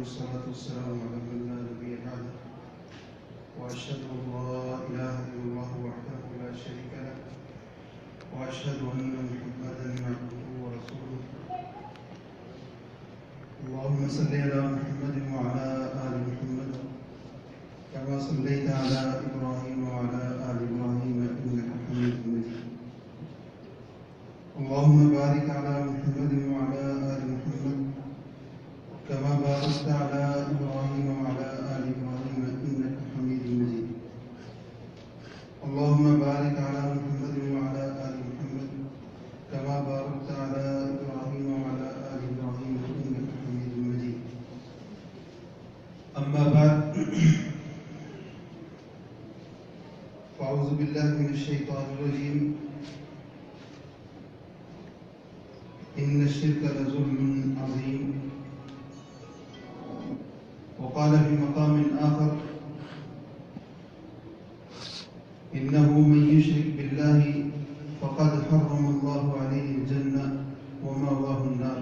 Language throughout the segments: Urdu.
والصلاة والسلام على من لا نبي بعده وأشهد أن لا إله إلا الله وحده لا شريك له وأشهد أن محمدا عبده ورسوله. اللهم صل على محمد وعلى آل محمد كما صليت على إبراهيم وعلى آل إبراهيم إنك حميد مجيد. اللهم بارك على محمد وعلى آل محمد كما باركت على إبراهيم وعلى آل إبراهيم إنك حميد مجيد. اللهم بارك على محمد وعلى آل محمد كما باركت على إبراهيم وعلى آل إبراهيم إنك حميد مجيد. أما بعد فأعوذ بالله من الشيطان الرجيم. إن الشرك لظلم عظيم. وقال في مقام آخر إنه من يشرك بالله فقد حرم الله عليه الجنة ومأواه النار.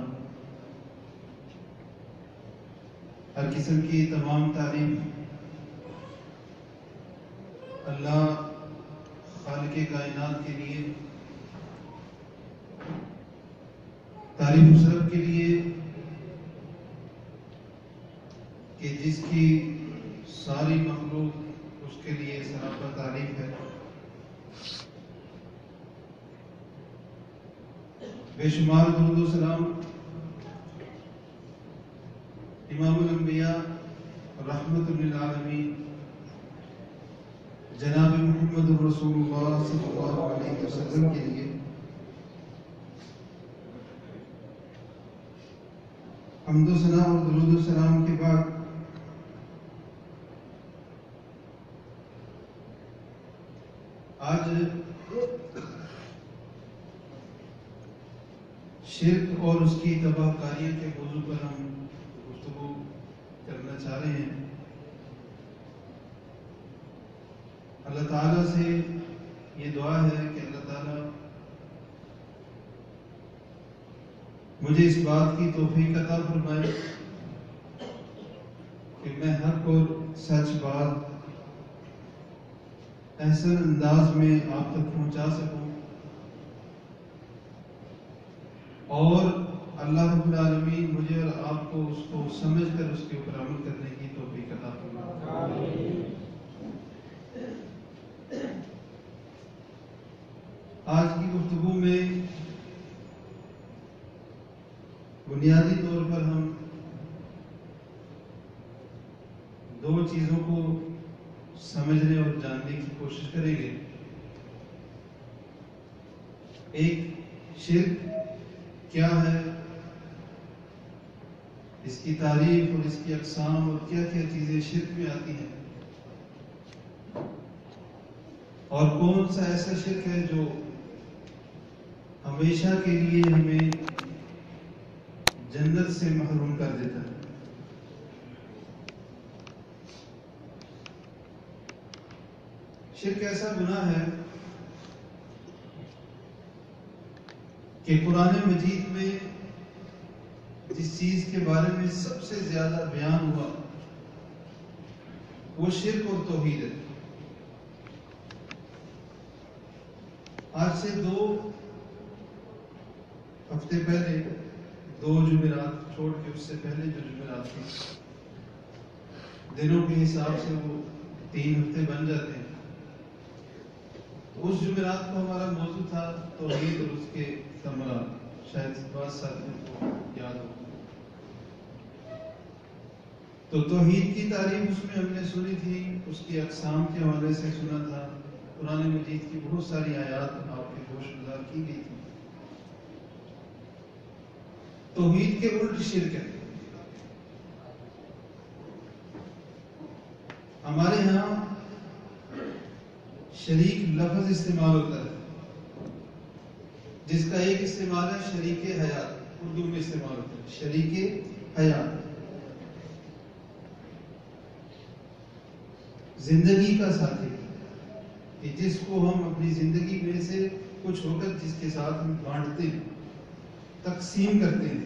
ہر قسم کی تمام تعریف اللہ خالق کائنات کے لیے، تعریف اس رب کے لیے کہ جس کی ساری مخلوق اس کے لیے سراپا تعریف ہے. بے شمار درود و سلام امام الانبیاء رحمت للعالمین جناب محمد رسول اللہ صلی اللہ علیہ وسلم کے لیے. حمد و ثنا اور درود و سلام کے بعد آج شرک اور اس کی تباہ کاریوں کے موضوع پر ہم گفتگو کرنا چاہ رہے ہیں. اللہ تعالیٰ سے یہ دعا ہے کہ اللہ تعالیٰ مجھے اس بات کی توفیق عطا فرمائے کہ میں حق اور سچ بات احسن انداز میں آپ تک پہنچا سکوں، اور اللہ رب العالمین مجھے اور آپ کو اس کو سمجھ کر اس کے اوپر عمل کرنے کی توفیق عطا فرمائے. آج کی گفتگو میں بنیادی طور پر ہم دو چیزوں کو سمجھنے اور جاننے کی کوشش کریں گے. ایک، شرک کیا ہے، اس کی تعریف اور اس کی اقسام اور کیا کیا چیزیں شرک میں آتی ہیں، اور کون سا ایسا شرک ہے جو ہمیشہ کے لیے ہمیں جنت سے محروم کر دیتا ہے. شرک ایسا گناہ ہے کہ قرآن مجید میں جس چیز کے بارے میں سب سے زیادہ بیان ہوا وہ شرک اور توحید ہے. آج سے 2 ہفتے پہلے، 2 جمعرات چھوڑ کے اس سے پہلے جو جمعرات تھے، دنوں کے حساب سے وہ 3 ہفتے بن جاتے ہیں. اس جمعرات کو ہمارا موضوع تھا توحید اور اس کے ثمرات. شاید بعض ساتھیوں کو یاد ہو. تو توحید کی تعریف اس میں ہم نے سنی تھی، اس کی اقسام کے حوالے سے سنا تھا. قرآن مجید کی بہت ساری آیات آپ کے گوش گزار کی گئی تھی. توحید کے الٹ شرک ہے. ہمارے ہاں شریک لفظ استعمال ہوتا ہے، جس کا ایک استعمال ہے شریک حیات. اردو میں استعمال ہوتا ہے شریک حیات، زندگی کا ساتھی، کہ جس کو ہم اپنی زندگی میں سے کچھ ہو کر جس کے ساتھ ہم بانٹتے ہیں، تقسیم کرتے ہیں،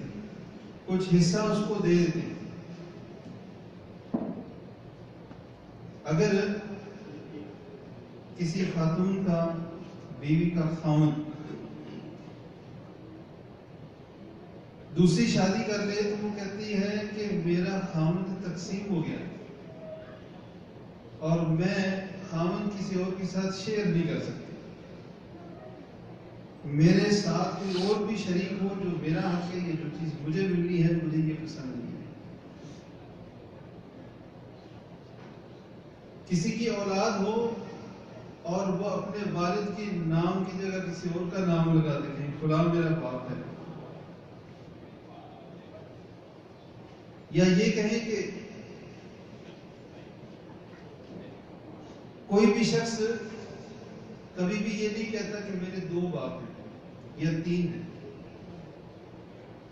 کچھ حصہ اس کو دے دیتے ہیں. اگر کسی خاتون کا بیوی کا خاوند دوسری شادی کر لے تو وہ کہتی ہے کہ میرا خاوند تقسیم ہو گیا اور میں خاوند کسی اور کے ساتھ شیئر نہیں کر سکتی، میرے ساتھ کوئی اور بھی شریک ہو جو میرا حق ہے، یہ جو چیز مجھے ملنی ہے مجھے یہ پسند نہیں ہے۔ کسی کی اولاد ہو اور وہ اپنے والد کے نام کی جگہ کسی اور کا نام لگا دے کہ فلاں میرا باپ ہے، یا یہ کہیں کہ کوئی بھی شخص کبھی بھی یہ نہیں کہتا کہ میرے 2 باپ ہیں یا 3 ہیں۔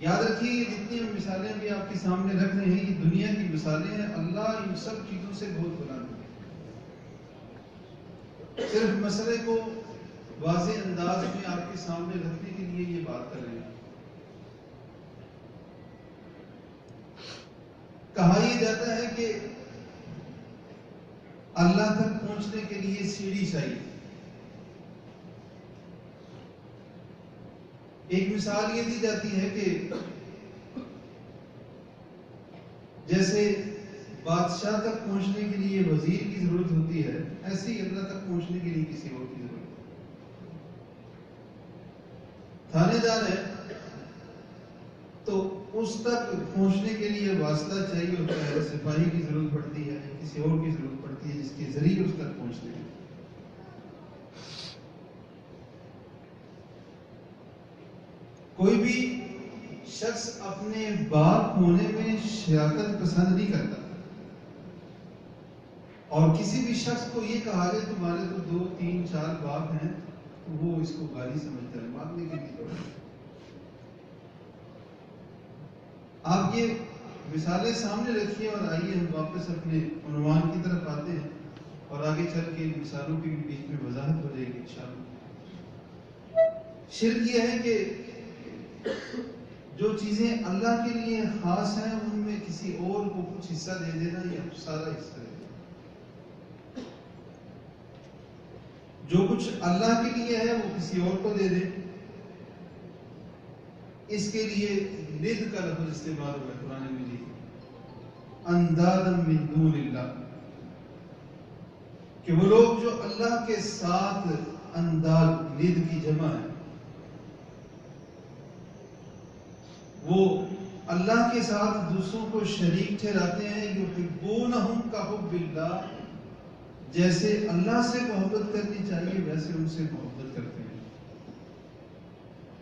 یاد رکھیے یہ جتنی ہم مثالیں بھی آپ کے سامنے رکھ رہے ہیں یہ دنیا کی مثالیں ہیں، اللہ ان سب چیزوں سے بہت بلند ہے۔ صرف مسئلے کو واضح انداز میں آپ کے سامنے رکھنے کے لیے یہ بات کر رہے ہیں۔ کہا یہ جاتا ہے کہ اللہ تک پہنچنے کے لیے سیڑھی چاہیے۔ ایک مثال یہ دی جاتی ہے کہ جیسے بادشاہ تک پہنچنے کے لیے وزیر کی ضرورت ہوتی ہے، ایسے ہی اللہ تک پہنچنے کے لیے کسی اور کی ضرورت ہے۔ تھانے دار ہے تو اس تک پہنچنے کے لیے واسطہ چاہیے ہوتا ہے، سپاہی کی ضرورت پڑتی ہے، کسی اور کی ضرورت پڑتی ہے جس کے ذریعے اس تک پہنچنے کے لیے۔ کوئی بھی شخص اپنے باپ ہونے میں شراکت پسند نہیں کرتا، اور کسی بھی شخص کو یہ کہا جائے تمہارے تو 2 3 4 باپ ہیں تو وہ اس کو گالی سمجھتا ہے، ماننے کے لیے۔ آپ یہ مثالیں سامنے رکھیے اور آئیے ہم واپس اپنے عنوان کی طرف آتے ہیں اور آگے چل کے مثالوں کے بیچ میں وضاحت ہو جائے گی انشاءاللہ۔ شرک یہ ہے کہ جو چیزیں اللہ کے لیے خاص ہیں ان میں کسی اور کو کچھ حصہ دے دینا یا سارا حصہ دے دینا۔ جو کچھ اللہ کے لیے ہے وہ کسی اور کو دے دے، اس کے لیے ند کا لفظ استعمال ہوا ہے قرآن مجید، اندادا من دون اللہ، کہ وہ لوگ جو اللہ کے ساتھ انداد ند کی جمع ہے، وہ اللہ کے ساتھ دوسروں کو شریک ٹھہراتے ہیں، یحبونہم کحب اللہ، جیسے اللہ سے محبت کرنی چاہیے ویسے ان سے محبت کرتے ہیں۔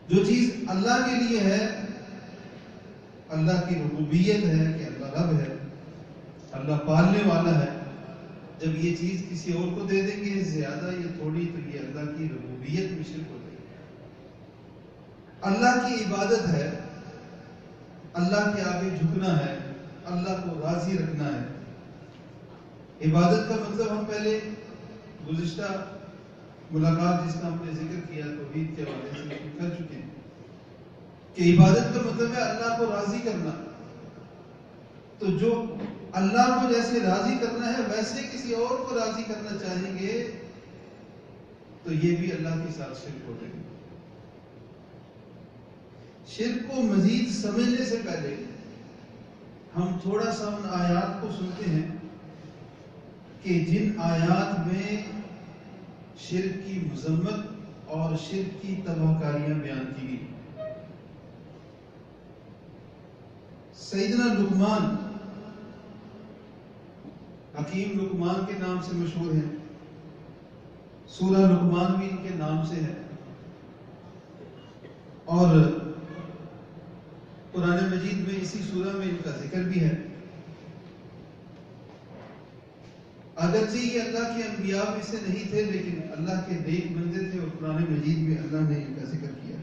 جو چیز اللہ کے لیے ہے، اللہ کی ربوبیت ہے کہ اللہ رب ہے، اللہ پالنے والا ہے، جب یہ چیز کسی اور کو دے دیں گے زیادہ یا تھوڑی تو یہ اللہ کی ربوبیت میں شرک ہو جائے گی۔ اللہ کی عبادت ہے، اللہ کے آگے جھکنا ہے، اللہ کو راضی رکھنا ہے۔ عبادت کا مطلب ہم پہلے گزشتہ ملاقات جس کا ہم نے ذکر کیا توحید کے حوالے سے کر چکے ہیں کہ عبادت کا مطلب ہے اللہ کو راضی کرنا۔ تو جو اللہ کو جیسے راضی کرنا ہے ویسے کسی اور کو راضی کرنا چاہیں گے تو یہ بھی اللہ کے ساتھ شرک ہو جائے گا۔ شرک کو مزید سمجھنے سے پہلے ہم تھوڑا سا ان آیات کو سنتے ہیں کہ جن آیات میں شرک کی مذمت اور شرک کی تباہ کاریاں بیان کی گئی۔ سیدنا لقمان، حکیم لقمان کے نام سے مشہور ہیں، سورہ لقمان بھی ان کے نام سے ہے، اور قرآن مجید میں اسی سورہ میں ان کا ذکر بھی ہے۔ اگرچہ یہ اللہ کے انبیاء میں سے نہیں تھے لیکن اللہ کے نیک بندے تھے، اور قرآن مجید میں اللہ نے ان کا ذکر کیا۔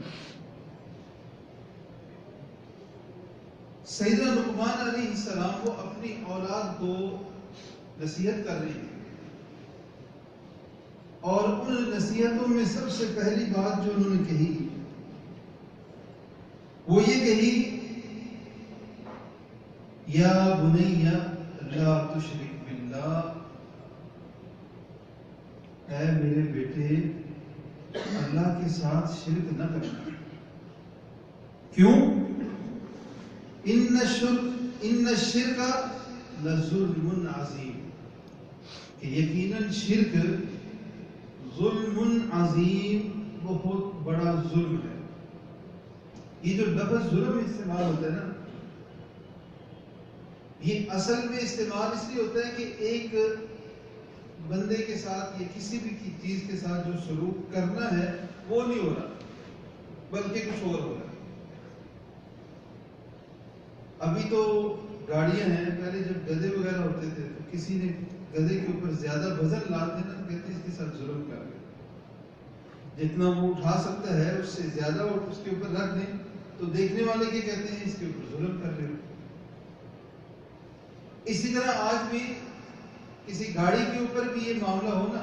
سیدنا لقمان علیہ السلام وہ اپنی اولاد کو نصیحت کر رہے تھے، اور ان نصیحتوں میں سب سے پہلی بات جو انہوں نے کہی وہ یہ کہی، یا بنی لا تشرک باللہ اے میرے بیٹے اللہ کے ساتھ شرک نہ کرنا. کیوں؟ ان الشرک لظلم عظیم، کہ یقیناً شرک ظلم عظیم، بہت بڑا ظلم ہے. یہ جو لفظ ظلم استعمال ہوتا ہے نا، یہ اصل میں استعمال اس لیے ہوتا ہے کہ ایک بندے کے ساتھ یا کسی بھی چیز کے ساتھ جو سلوک کرنا ہے وہ نہیں ہو رہا بلکہ کچھ اور ہو رہا ہے. ابھی تو گاڑیاں ہیں، پہلے جب گدھے وغیرہ ہوتے تھے تو کسی نے گدھے کے اوپر زیادہ وزن لاد دینا تو کہتے ہیں اس کے ساتھ ظلم کر رہے، جتنا وہ اٹھا سکتا ہے اس سے زیادہ اس کے اوپر رکھ دیں تو دیکھنے والے کیا کہتے ہیں، اس کے اوپر ظلم کر رہے ہو. اسی طرح آج بھی کسی گاڑی کے اوپر بھی یہ معاملہ ہو نا،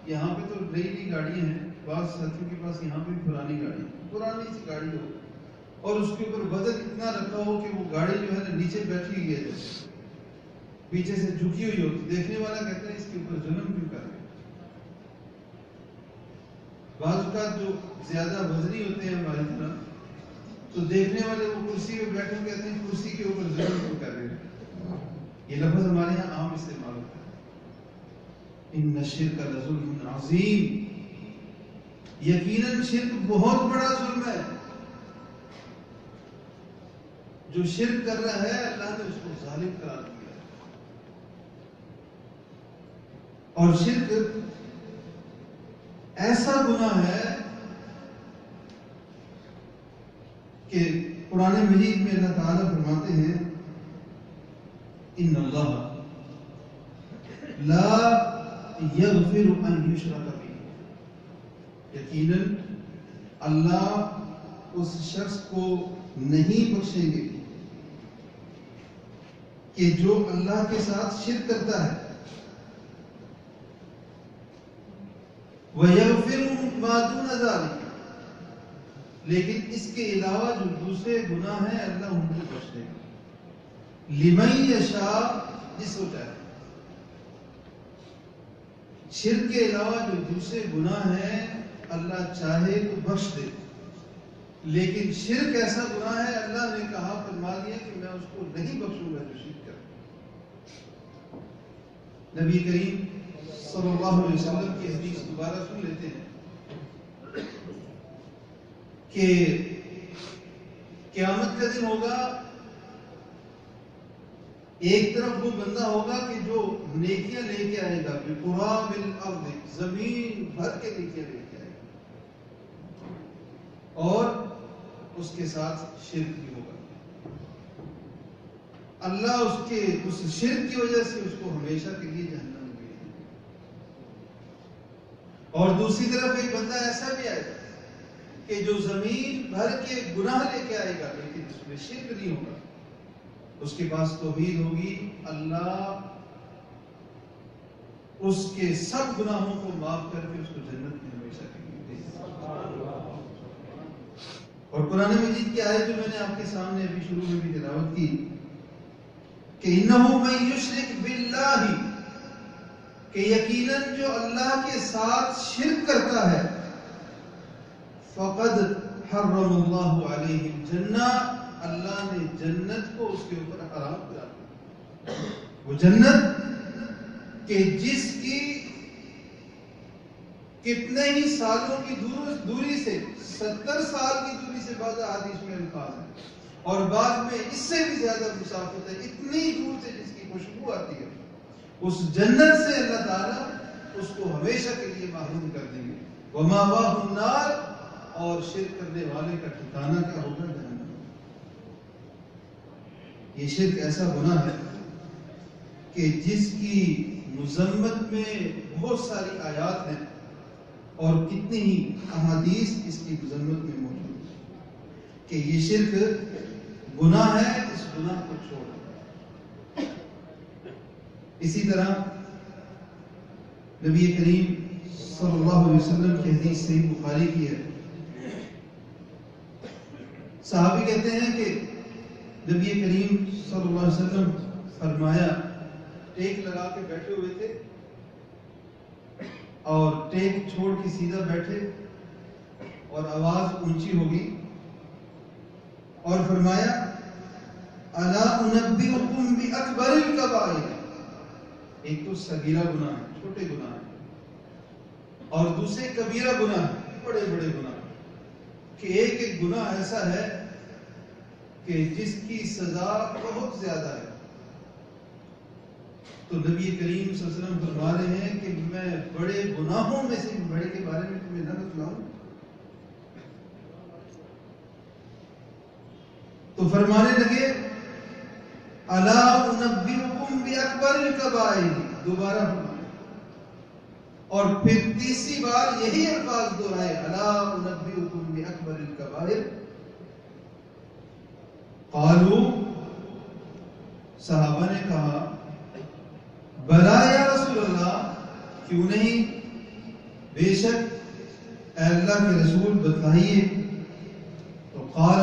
یہاں پہ تو نئی نئی گاڑیاں ہیں، بعض ساتھیوں کے پاس یہاں پہ پرانی گاڑی، پرانی سی گاڑی ہو اور اس کے اوپر وزن اتنا رکھا ہو کہ وہ گاڑی جو ہے نا نیچے بیٹھی ہوئی ہے، پیچھے سے جھکی ہوئی ہو، تو دیکھنے والا کہتا ہے اس کے اوپر ظلم کیوں کر رہے ہیں. بعض اوقات جو زیادہ وزنی ہوتے ہیں ہماری طرح تو دیکھنے والے وہ کرسی پہ بیٹھے کہتے ہیں کرسی کے اوپر ظلم کیوں کر رہے ہیں. یہ لفظ ہمارے یہاں عام استعمال ہوتا ہے. ان الشرک لظلم عظیم، یقیناً شرک بہت بڑا ظلم ہے. جو شرک کر رہا ہے اللہ نے اس کو ظالم قرار دیا ہے. اور شرک ایسا گناہ ہے کہ قرآن مجید میں اللہ تعالیٰ فرماتے ہیں ان اللہ لا یغفر ان یشرک بہ، یقیناً اللہ اس شخص کو نہیں بخشیں گے کہ جو اللہ کے ساتھ شرک کرتا ہے. وَيَغْفِرُ مَا دُونَ ذَلِكَ، لیکن اس کے علاوہ جو دوسرے گناہ ہیں اللہ ان کو بخش دے گا. لِمَن یشاء، جس کو چاہے. شرک کے علاوہ جو دوسرے گناہ ہیں اللہ چاہے تو بخش دے، لیکن شرک ایسا گناہ ہے اللہ نے کہا، فرما دیا کہ میں اس کو نہیں بخشوں گا جو شرک کرے. نبی کریم صلی اللہ علیہ وسلم کی حدیث دوبارہ سن لیتے ہیں کہ قیامت کا دن ہوگا، ایک طرف وہ بندہ ہوگا کہ جو نیکیاں لے کے آئے گا، بِقُرَابِ الْأَرْضِ، زمین بھر کے نیکیاں لے کے آئے گا، اور اس کے ساتھ شرک بھی ہوگا. اللہ اس شرک کی وجہ سے اس کو ہمیشہ کے لیے جہنم میں بھیجے گا. اور دوسری طرف ایک بندہ ایسا بھی آئے گا کہ جو زمین بھر کے گناہ لے کے آئے گا لیکن اس میں شرک نہیں ہوگا. اس کے پاس توحید ہوگی، اللہ اس کے سب گناہوں کو معاف کر کے اس کو جنت میں ہمیشہ کے لیے بھیجے گا. اور قرآن مجید کی آیت جو میں نے آپ کے سامنے ابھی شروع میں بھی تلاوت کی کہ انہ من یشرک باللہ، کہ یقیناً جو اللہ کے ساتھ شرک کرتا ہے، فقد حرم اللہ علیہ الجنہ، اللہ نے جنت کو اس کے اوپر حرام کرا دیا. وہ جنت کہ جس کی کتنے ہی سالوں کی دوری سے، 70 سال کی دوری سے بعض احادیث میں الفاظ ہیں، اور بعد میں اس سے بھی زیادہ مسافت ہے، اتنی دور سے جس کی خوشبو آتی ہے، اس جنت سے اللہ تعالیٰ اس کو ہمیشہ کے لیے محروم کر دیں گے. وَمَأْوَاهُ النَّارُ، اور شرک کرنے والے کا ٹھکانہ کیا ہوگا؟ جہنم. یہ شرک ایسا گناہ ہے کہ جس کی مذمت میں بہت ساری آیات ہیں اور کتنی ہی احادیث اس کی مذمت میں موجود ہیں کہ یہ شرک گناہ ہے، اس گناہ کو چھوڑ. اسی طرح نبی کریم صلی اللہ علیہ وسلم کی حدیث صحیح بخاری کی ہے، صحابی کہتے ہیں کہ نبی کریم صلی اللہ علیہ وسلم فرمایا، ٹیک لگا کے بیٹھے ہوئے تھے اور ٹیک چھوڑ کے سیدھا بیٹھے اور آواز اونچی ہوگی اور فرمایا الا انبئکم باکبر الکبائر، ایک تو صغیرہ گناہ ہے، چھوٹے گناہ ہے، اور دوسرے کبیرہ گناہ ہے، بڑے بڑے گناہ، کہ ایک ایک گناہ ایسا ہے کہ جس کی سزا بہت زیادہ ہے۔ تو نبی کریم صلی اللہ علیہ وسلم فرما رہے ہیں کہ میں بڑے گناہوں میں سے بڑے کے بارے میں تمہیں نہ بتلاؤں؟ تو فرمانے لگے الا انبئکم باکبر الکبائر، دوبارہ فرمایا، اور پھر تیسری بار یہی الفاظ دہرائے الا انبئکم باکبر الکبائر۔ قالوا، صحابہ نے کہا بلا یا رسول اللہ، کیوں نہیں، بے شک اے اللہ کے رسول بتلائیے۔ تو قال،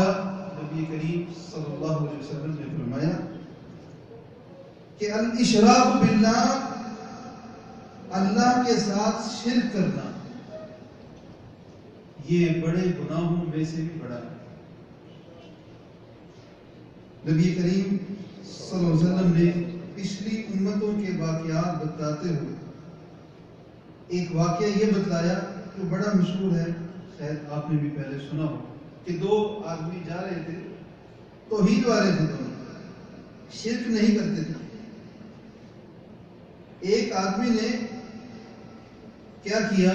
نبی کریم صلی اللہ علیہ وسلم نے فرمایا کہ الاشراک باللہ، اللہ کے ساتھ شرک کرنا، یہ بڑے گناہوں میں سے بھی بڑا ہے۔ نبی کریم صلی اللہ علیہ وسلم نے پچھلی امتوں کے واقعات بتاتے ہوئے ایک واقعہ یہ بتلایا جو بڑا مشہور ہے، شاید آپ نے بھی پہلے سنا ہو، کہ دو آدمی جا رہے تھے، توحید والے تھے، دونوں شرک نہیں کرتے تھے۔ ایک آدمی نے کیا کیا،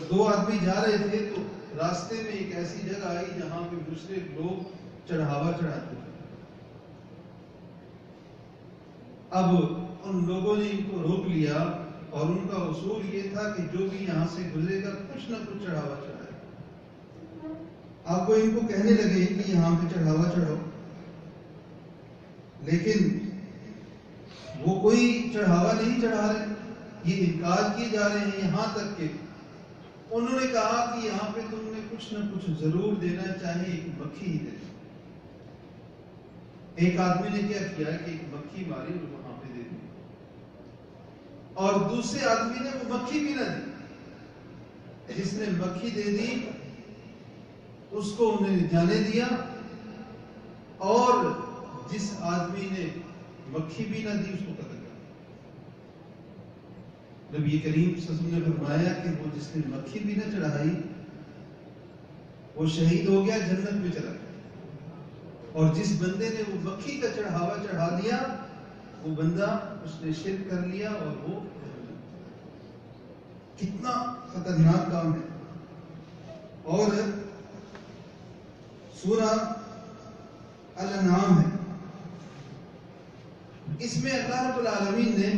دو آدمی جا رہے تھے تو راستے میں ایک ایسی جگہ آئی جہاں پہ مشرک لوگ چڑھاوا چڑھاتے تھے۔ اب ان لوگوں نے ان کو روک لیا اور ان کا اصول یہ تھا کہ جو بھی یہاں سے گزرے گا کچھ نہ کچھ چڑھاوا چڑھائے۔ اب وہ ان کو کہنے لگے کہ یہاں پہ چڑھاوا چڑھو، لیکن وہ کوئی چڑھاوا نہیں چڑھا رہے، یہ انکار کیے جا رہے ہیں، یہاں تک کہ انہوں نے کہا کہ یہاں پہ تم نے کچھ نہ کچھ ضرور دینا، چاہے ایک مکھی ہی دے۔ ایک آدمی نے کیا کیا کہ ایک مکھی ماری اور وہاں پہ دے دی، اور دوسرے آدمی نے وہ مکھی بھی نہ دی۔ جس نے مکھی دے دی اس کو انہوں نے جانے دیا، اور جس آدمی نے مکھی بھی نہ دی اس کو قتل کر۔ نبی کریم صلی اللہ علیہ وسلم نے فرمایا کہ وہ جس نے مکھی بھی نہ چڑھائی وہ شہید ہو گیا، جنت میں چلا گیا، اور جس بندے نے وہ مکھی کا چڑھاوا چڑھا دیا وہ بندہ اس نے شرک کر لیا، اور وہ کتنا خطرناک کام ہے۔ اور سورہ الانعام ہے، اس میں اللہ رب العالمین نے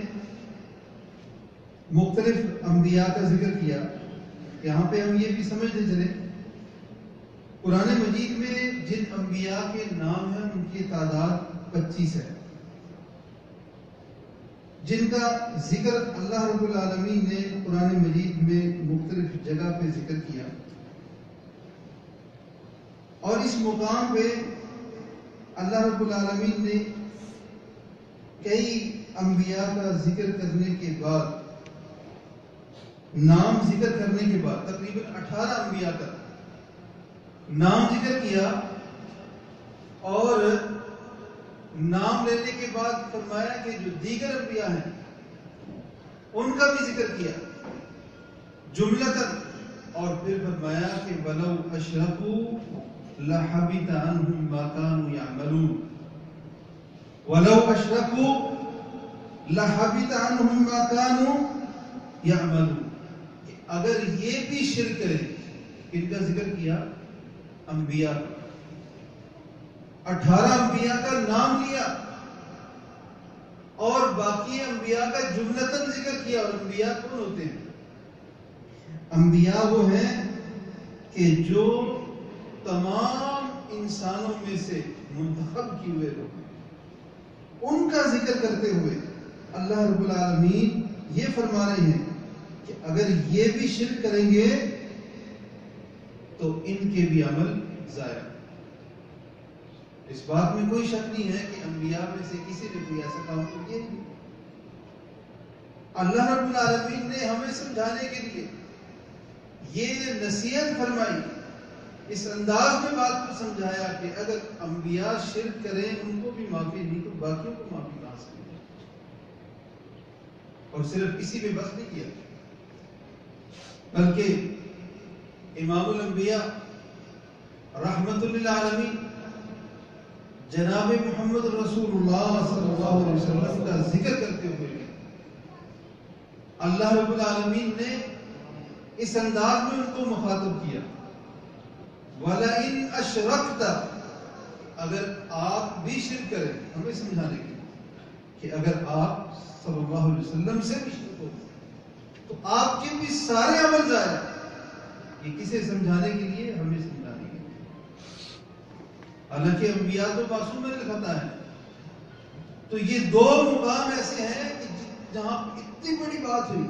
مختلف انبیاء کا ذکر کیا۔ یہاں پہ ہم یہ بھی سمجھتے چلیں، قرآن مجید میں جن انبیاء کے نام ہیں ان کی تعداد 25 ہے، جن کا ذکر اللہ رب العالمین نے قرآن مجید میں مختلف جگہ پہ ذکر کیا، اور اس مقام پہ اللہ رب العالمین نے کئی انبیاء کا ذکر کرنے کے بعد، نام ذکر کرنے کے بعد، تقریباً 18 انبیاء کا نام ذکر کیا، اور نام لینے کے بعد فرمایا کہ جو دیگر انبیاء ہیں ان کا بھی ذکر کیا جملتاً، اور پھر فرمایا کہ وَلَوْ أَشْرَكُوا لَحَبِطَ عَنْهُمْ مَا كَانُوا يَعْمَلُونَ، وَلَوْ أَشْرَكُوا لَحَبِطَ عَنْهُمْ مَا كَانُوا يَعْمَلُونَ، اگر یہ بھی شرک کریں، ان کا ذکر کیا انبیاء، 18 انبیاء کا نام لیا اور باقی انبیاء کا جملتاً ذکر کیا۔ اور انبیاء کون ہوتے ہیں؟ انبیاء وہ ہیں کہ جو تمام انسانوں میں سے منتخب کیے ہوئے لوگ ہیں، ان کا ذکر کرتے ہوئے اللہ رب العالمین یہ فرما رہے ہیں کہ اگر یہ بھی شرک کریں گے تو ان کے بھی عمل ضائع۔ اس بات میں کوئی شک نہیں ہے کہ انبیاء میں سے کسی نے کوئی ایسا کام تو کیا نہیں، اللہ رب العالمین نے ہمیں سمجھانے کے لیے یہ نصیحت فرمائی، اس انداز میں بات کو سمجھایا کہ اگر انبیاء شرک کریں ان کو بھی معافی نہیں تو باقیوں کو معافی کہاں سے ملے؟ اور صرف کسی پہ بس نہیں کیا، بلکہ امام الانبیاء رحمت للعالمین جناب محمد رسول اللہ صلی اللہ علیہ وسلم کا ذکر کرتے ہوئے اللہ رب العالمین نے اس انداز میں ان کو مخاطب کیا، وَلَئِنْ أَشْرَكْتَ، اگر آپ بھی شرک کریں، ہمیں سمجھانے کے لیے کہ اگر آپ صلی اللہ علیہ وسلم سے بھی شرک ہو تو آپ کے بھی سارے عمل ضائع۔ یہ کسے سمجھانے کے لیے؟ ہمیں سمجھانے کے لیے۔ حالانکہ انبیاء تو معصوم الخطا ہے، تو یہ دو مقام ایسے ہیں کہ جہاں اتنی بڑی بات ہوئی،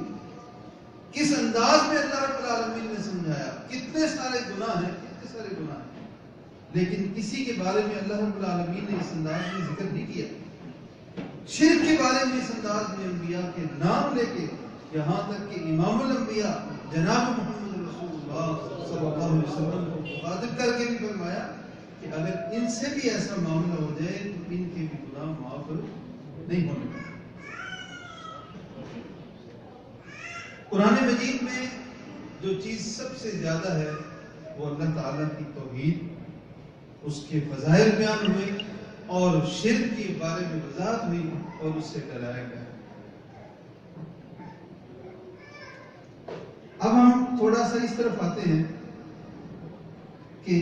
کس انداز میں اللہ رب العالمین نے سمجھایا، کتنے سارے گناہ ہیں، کتنے سارے گناہ ہیں، لیکن کسی کے بارے میں اللہ رب العالمین نے اس انداز میں ذکر نہیں کیا۔ شرک کے بارے میں اس انداز میں انبیاء کے نام لے کے یہاں تک کہ امام الانبیاء جناب محمد رسول اللہ صلی اللہ علیہ وسلم کو مخاطب کر کے بھی فرمایا کہ اگر ان سے بھی ایسا معاملہ ہو جائے تو ان کے بھی گناہ معاف نہیں ہونے والے۔ قرآن مجید میں جو چیز سب سے زیادہ ہے وہ اللہ تعالیٰ کی توحید، اس کے فضائل بیان ہوئے اور شرک کے بارے میں وضاحت ہوئی اور اس سے ڈرایا گیا۔ اب ہم تھوڑا سا اس طرف آتے ہیں کہ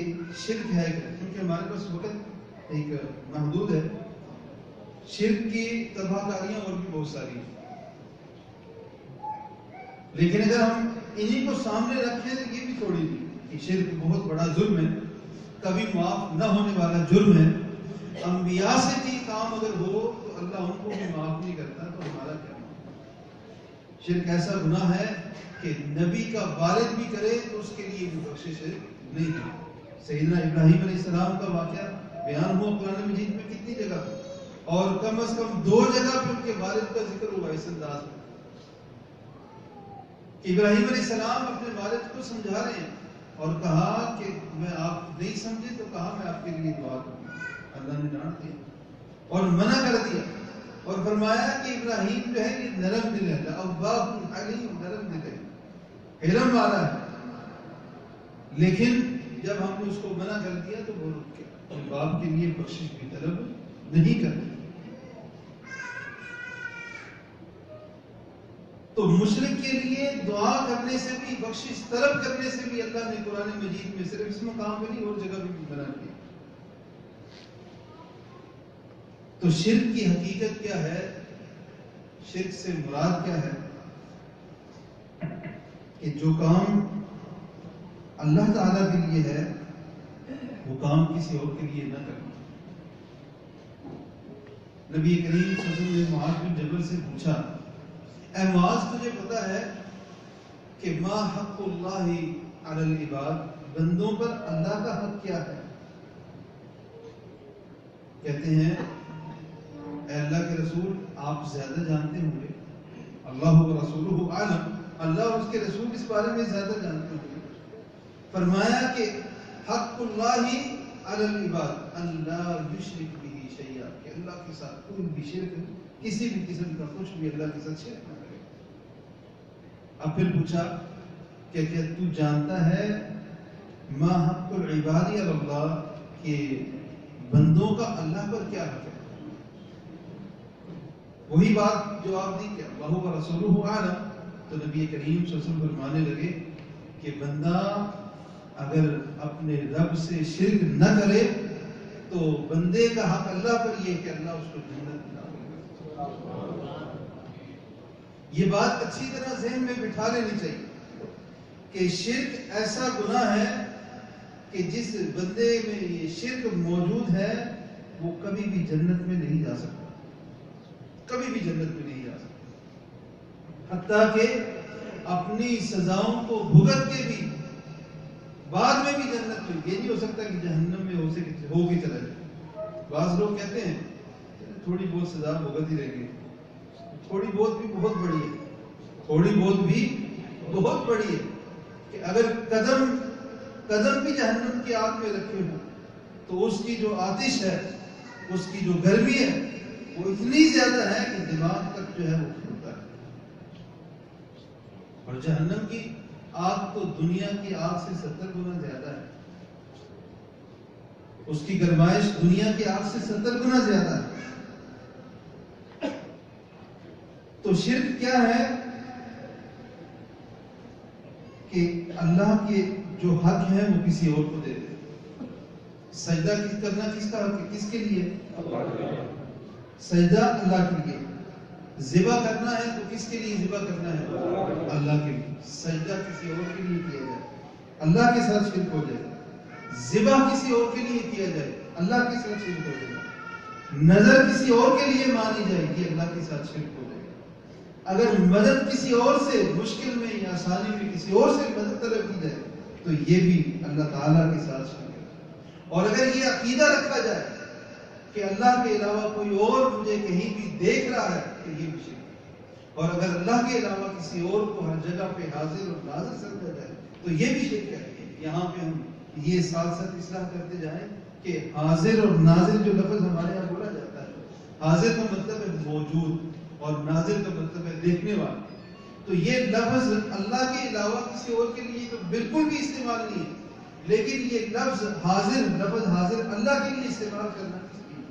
شرک ہے کیا، کیونکہ ہمارے پاس وقت ایک محدود ہے۔ شرک کی تباہ کاریاں اور بھی بہت ساری ہیں، لیکن اگر ہم انہی کو سامنے رکھیں تو یہ بھی تھوڑی نہیں کہ شرک بہت بڑا ظلم ہے، کبھی معاف نہ ہونے والا جرم ہے۔ انبیاء سے بھی کام اگر ہو تو اللہ ان کو بھی معاف نہیں کرتا، تو ہمارا کیا معاف؟ شرک ایسا گناہ ہے کہ نبی کا والد بھی کرے تو اس کے لیے بھی بخشش نہیں ہے۔ سیدنا ابراہیم علیہ السلام کا واقعہ بیان ہوا قرآن مجید میں کتنی جگہ پہ، اور کم از کم 2 جگہ پہ ان کے والد کا ذکر ہوا اس انداز میں۔ ابراہیم علیہ السلام اپنے والد کو سمجھا رہے ہیں اور کہا کہ میں آپ نہیں سمجھے تو کہا میں آپ کے لیے دعا کروں۔ اللہ نے ڈانٹ دیا اور منع کر دیا اور فرمایا کہ ابراہیم جو ہے یہ نرم دل ہے، اواب حلیم، نرم دل ہے، حرم والا ہے، لیکن جب ہم نے اس کو منع کر دیا تو وہ رک گیا، باپ کے لیے بخشش بھی طلب نہیں کرتے۔ تو مشرک کے لیے دعا کرنے سے بھی، بخشش طلب کرنے سے بھی اللہ نے قرآن مجید میں صرف اس مقام پہ نہیں اور جگہ بھی منع کیا۔ تو شرک کی حقیقت کیا ہے؟ شرک سے مراد کیا ہے؟ کہ جو کام اللہ تعالیٰ کے لیے ہے وہ کام کسی اور کے لیے نہ کرنا۔ نبی کریم صلی اللہ علیہ وسلم نے معاذ بن جبل سے پوچھا، اے معاذ تجھے پتا ہے کہ ما حق اللہ علی العباد، بندوں پر اللہ کا حق کیا ہے؟ کہتے ہیں اے اللہ کے رسول آپ زیادہ جانتے ہوں گے، اللہ و رسولہ اعلم، اللہ اور اس کے رسول اس بارے میں زیادہ جانتے ہوں گے۔ فرمایا کہ حق اللہ علی العباد اللہ یشرک بہ شیئا، کہ اللہ کے ساتھ کوئی بھی شرک، کسی بھی قسم کا کچھ بھی اللہ کے ساتھ شرک نہ کرے۔ اب پھر پوچھا کہ کیا تو جانتا ہے ما حق العباد علی اللہ، کہ بندوں کا اللہ پر کیا حق ہے؟ وہی بات جو آپ دی کہ اللہ و رسولہ اعلم، تو نبی کریم صلی اللہ علیہ وسلم فرمانے لگے کہ بندہ اگر اپنے رب سے شرک نہ کرے تو بندے کا حق اللہ پر یہ کہ اللہ اس کو جنت نہ دے۔ یہ بات اچھی طرح ذہن میں بٹھا لینی چاہیے کہ شرک ایسا گناہ ہے کہ جس بندے میں یہ شرک موجود ہے وہ کبھی بھی جنت میں نہیں جا سکتا، کبھی بھی جنت میں نہیں جا سکتا، حتیٰ کہ اپنی سزاؤں کو بھگت کے بھی بعد میں بھی جنت میں، یہ نہیں ہو سکتا کہ جہنم میں ہو کے چلا جائے۔ بعض لوگ کہتے ہیں تھوڑی بہت سزا بھگت ہی رہ گئی، تھوڑی بہت بھی بہت بڑی ہے، تھوڑی بہت بھی بہت بڑی ہے کہ اگر قدم بھی جہنم کی آگ میں رکھے ہوں تو اس کی جو آتش ہے، اس کی جو گرمی ہے وہ اتنی زیادہ ہے کہ دماغ تک جو ہے وہ کھلتا ہے۔ اور جہنم کی آگ تو دنیا کی آگ سے 70 گنا زیادہ ہے، اس کی گرمائش دنیا کی آگ سے 70 گنا زیادہ ہے۔ تو شرک کیا ہے کہ اللہ کے جو حق ہے وہ کسی اور کو دے دے۔ سجدہ کرنا کس کا حق ہے؟ کس کے لیے؟ سجدہ اللہ کے لیے۔ ذبح کرنا ہے تو کس کے لیے ذبح کرنا ہے؟ اللہ کے لیے۔ سجدہ کسی اور کے لیے کیا جائے اللہ کے ساتھ شرک ہو جائے، ذبح کسی اور کے لیے کیا جائے اللہ کے ساتھ شرک ہو جائے، نظر کسی اور کے لیے مانی جائے یہ اللہ کے ساتھ شرک ہو جائے، اگر مدد کسی اور سے مشکل میں یا آسانی میں کسی اور سے مدد طلب کی جائے تو یہ بھی اللہ تعالیٰ کے ساتھ شرک ہے۔ اور اگر یہ عقیدہ رکھا جائے کہ اللہ کے علاوہ کوئی اور مجھے کہیں بھی دیکھ رہا ہے تو یہ بھی شرک ہے، اور اگر اللہ کے علاوہ کسی اور کو ہر جگہ پہ حاضر اور ناظر سمجھا جائے تو یہ بھی شرک ہے۔ یہاں پہ ہم یہ ساتھ ساتھ اصلاح کرتے جائیں کہ حاضر اور ناظر جو لفظ ہمارے یہاں بولا جاتا ہے، حاضر کا مطلب ہے موجود اور ناظر کا مطلب ہے دیکھنے والا، تو یہ لفظ اللہ کے علاوہ کسی اور کے لیے تو بالکل بھی استعمال نہیں ہے، لیکن یہ لفظ حاضر اللہ کے لیے استعمال کرنا کس لیے؟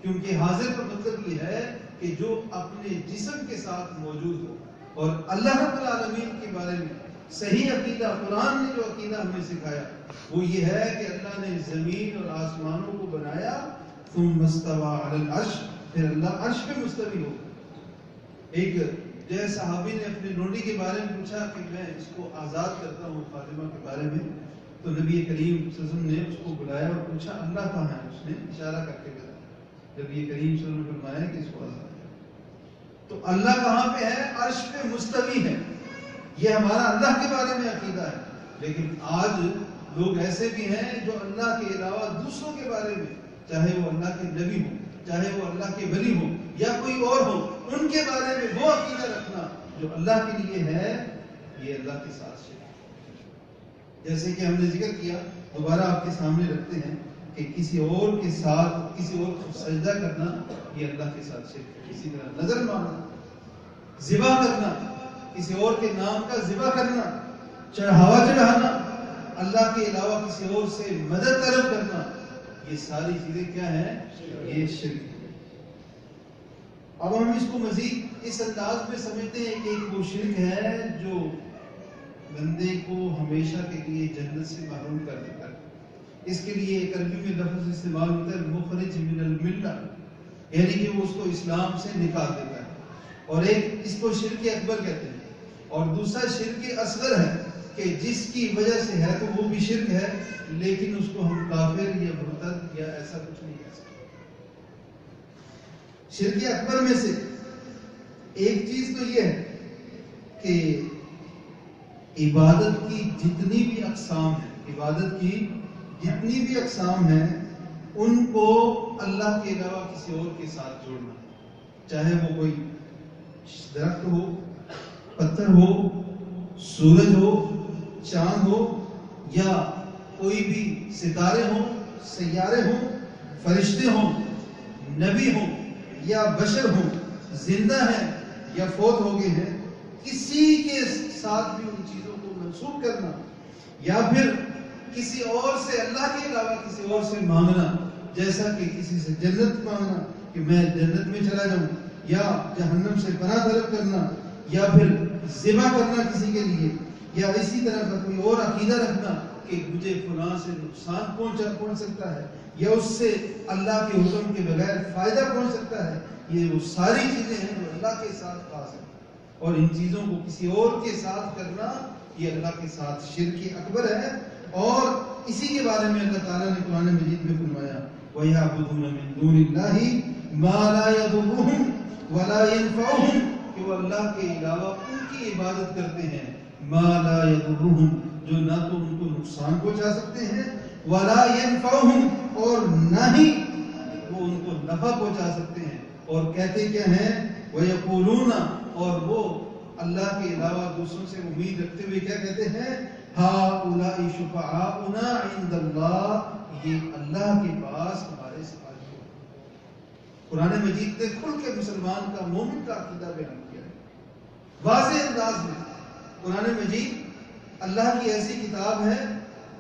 کیونکہ حاضر کا مطلب یہ ہے کہ جو اپنے جسم کے ساتھ موجود ہو، اور اللہ رب العالمین کے بارے میں صحیح عقیدہ قرآن نے جو عقیدہ ہمیں سکھایا وہ یہ ہے کہ اللہ نے زمین اور آسمانوں کو بنایا، ثم استوى علی العرش، پھر اللہ عرش پہ مستوی ہو۔ ایک جو صحابی نے اپنے نوڈی کے بارے میں پوچھا کہ میں اس کو آزاد کرتا ہوں فاطمہ کے بارے میں، تو نبی کریم صلی اللہ علیہ وسلم نے اس کو بلایا اور پوچھا اللہ کہاں ہے؟ اس نے اشارہ کر کے بتایا، نبی کریم صلی اللہ علیہ وسلم نے فرمایا کہ اس کو آزاد کر۔ تو اللہ کہاں پہ ہے؟ عرش پہ مستوی ہے، یہ ہمارا اللہ کے بارے میں عقیدہ ہے۔ لیکن آج لوگ ایسے بھی ہیں جو اللہ کے علاوہ دوسروں کے بارے میں، چاہے وہ اللہ کے نبی ہوں، چاہے وہ اللہ کے ولی ہوں یا کوئی اور ہو، ان کے بارے میں وہ عقیدہ رکھنا جو اللہ کے لیے ہے، یہ اللہ کے ساتھ شرک ہے۔ جیسے کہ ہم نے ذکر کیا، دوبارہ آپ کے سامنے رکھتے ہیں کہ کسی اور کے ساتھ کسی اور کو سجدہ کرنا یہ اللہ کے ساتھ شرک ہے۔ اسی طرح نظر ماننا، ذبح کرنا، کسی اور کے نام کا ذبح کرنا، چڑھاوا چڑھانا، اللہ کے علاوہ کسی اور سے مدد طلب کرنا، یہ ساری چیزیں کیا ہیں؟ یہ شرک ہے۔ اب ہم اس کو مزید اس انداز میں سمجھتے ہیں کہ ایک وہ شرک ہے جو بندے کو ہمیشہ کے لیے جنت سے محروم کر دیتا ہے۔ اس کے لیے ایک عربی میں لفظ استعمال ہوتا ہے مخرج من الملہ، یعنی کہ وہ اس کو اسلام سے نکال دیتا ہے، اور ایک اس کو شرک اکبر کہتے ہیں، اور دوسرا شرک اصغر ہے کہ جس کی وجہ سے ہے تو وہ بھی شرک ہے لیکن اس کو ہم کافر یا مرتد یا ایسا کچھ نہیں کہہ سکتے۔ شرک اکبر میں سے ایک چیز تو یہ ہے کہ عبادت کی جتنی بھی اقسام ہیں ان کو اللہ کے علاوہ کسی اور کے ساتھ جوڑنا، چاہے وہ کوئی درخت ہو، پتھر ہو، سورج ہو، چاند ہو، یا کوئی بھی ستارے ہوں، سیارے ہوں، فرشتے ہوں، نبی ہوں یا بشر ہوں، زندہ ہیں یا فوت ہو گئے ہیں، کسی کے ساتھ بھی ان چیزوں کو منسوب کرنا، یا پھر کسی اور سے اللہ کے علاوہ کسی اور سے مانگنا، جیسا کہ کسی سے جنت مانگنا کہ میں جنت میں چلا جاؤں، یا جہنم سے پناہ طلب کرنا، یا پھر ذبح کرنا کسی کے لیے، یا اسی طرح کا کوئی اور عقیدہ رکھنا کہ مجھے فلاں سے نقصان پہنچ سکتا ہے یا اس سے اللہ کے حکم کے بغیر فائدہ پہنچ سکتا ہے، یہ وہ ساری چیزیں ہیں جو اللہ کے ساتھ خاص ہیں، اور ان چیزوں کو کسی اور کے ساتھ کرنا یہ اللہ کے ساتھ شرک اکبر ہے۔ اور اسی کے بارے میں اللہ تعالیٰ نے قرآن مجید میں فرمایا وَيَعْبُدُونَ مِن دُونِ اللَّهِ مَا لَا يَضُرُّهُمْ وَلَا يَنفَعُهُمْ، کہ وہ اللہ کے علاوہ ان کی عبادت کرتے ہیں مَا لَا يَضُرُّهُمْ، جو نہ تو ان کو نقصان پہنچا سکتے ہیں، وَلَا يَنفَعُهُمْ، اور نہ ہی وہ ان کو نفع پہنچا سکتے ہیں، اور کہتے کیا ہیں وَيَقُولُونَ، اور وہ اللہ کے علاوہ دوسروں سے امید رکھتے ہوئے کیا کہتے ہیں؟ ہؤلاء شفعاؤنا عند اللہ، یہ اللہ کے پاس ہمارے سفارشی ہیں۔ قرآن مجید نے کھل کے مسلمان کا، مومن کا عقیدہ بیان کیا ہے واضح انداز میں۔ قرآن مجید اللہ کی ایسی کتاب ہے،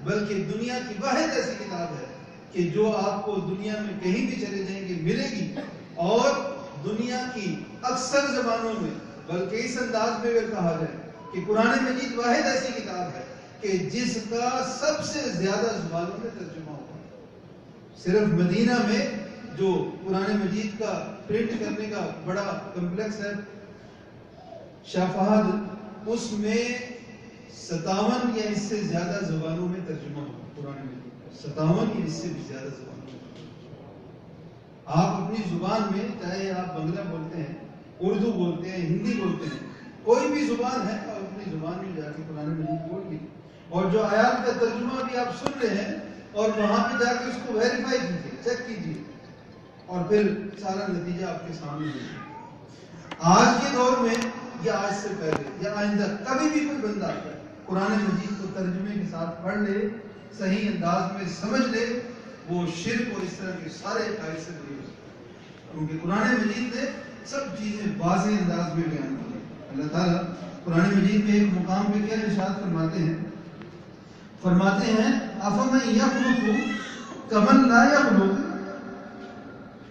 بلکہ دنیا کی واحد ایسی کتاب ہے کہ جو آپ کو دنیا میں کہیں بھی چلے جائیں گے ملے گی، اور دنیا کی اکثر زبانوں میں، بلکہ اس انداز میں اگر کہا جائے کہ قرآن مجید واحد ایسی کتاب ہے کہ جس کا سب سے زیادہ زبانوں میں ترجمہ ہوا ہے۔ صرف مدینہ میں جو قرآن مجید کا پرنٹ کرنے کا بڑا کمپلیکس ہے شاہ فہد، اس میں 57 یا اس سے زیادہ زبانوں میں ترجمہ ہوا قرآن مجید، 57 یا اس سے بھی زیادہ زبانوں میں۔ آپ اپنی زبان میں، چاہے آپ بنگلہ بولتے ہیں، اردو بولتے ہیں، ہندی بولتے ہیں، کوئی بھی زبان ہے، آپ اپنی زبان میں جا کے قرآن مجید بول لیجیے، اور جو آیات کا ترجمہ بھی آپ سن رہے ہیں، اور وہاں پہ جا کے اس کو ویریفائی کیجیے، چیک کیجیے، اور پھر سارا نتیجہ آپ کے سامنے ہے۔ آج کے دور میں یا آج سے پہلے یا آئندہ کبھی بھی کوئی بندہ قرآن مجید کو ترجمے کے ساتھ پڑھ لے، صحیح انداز میں سمجھ لے، وہ شرک اور اس طرح کے سارے عقائد سے دور ہو سکتا ہے، کیونکہ قرآن مجید نے سب چیزیں واضح انداز میں بیان کی۔ اللہ تعالیٰ قرآن مجید میں ایک مقام پہ کیا ارشاد فرماتے ہیں؟ فرماتے ہیں افمن یخلق کمن لا یخلق،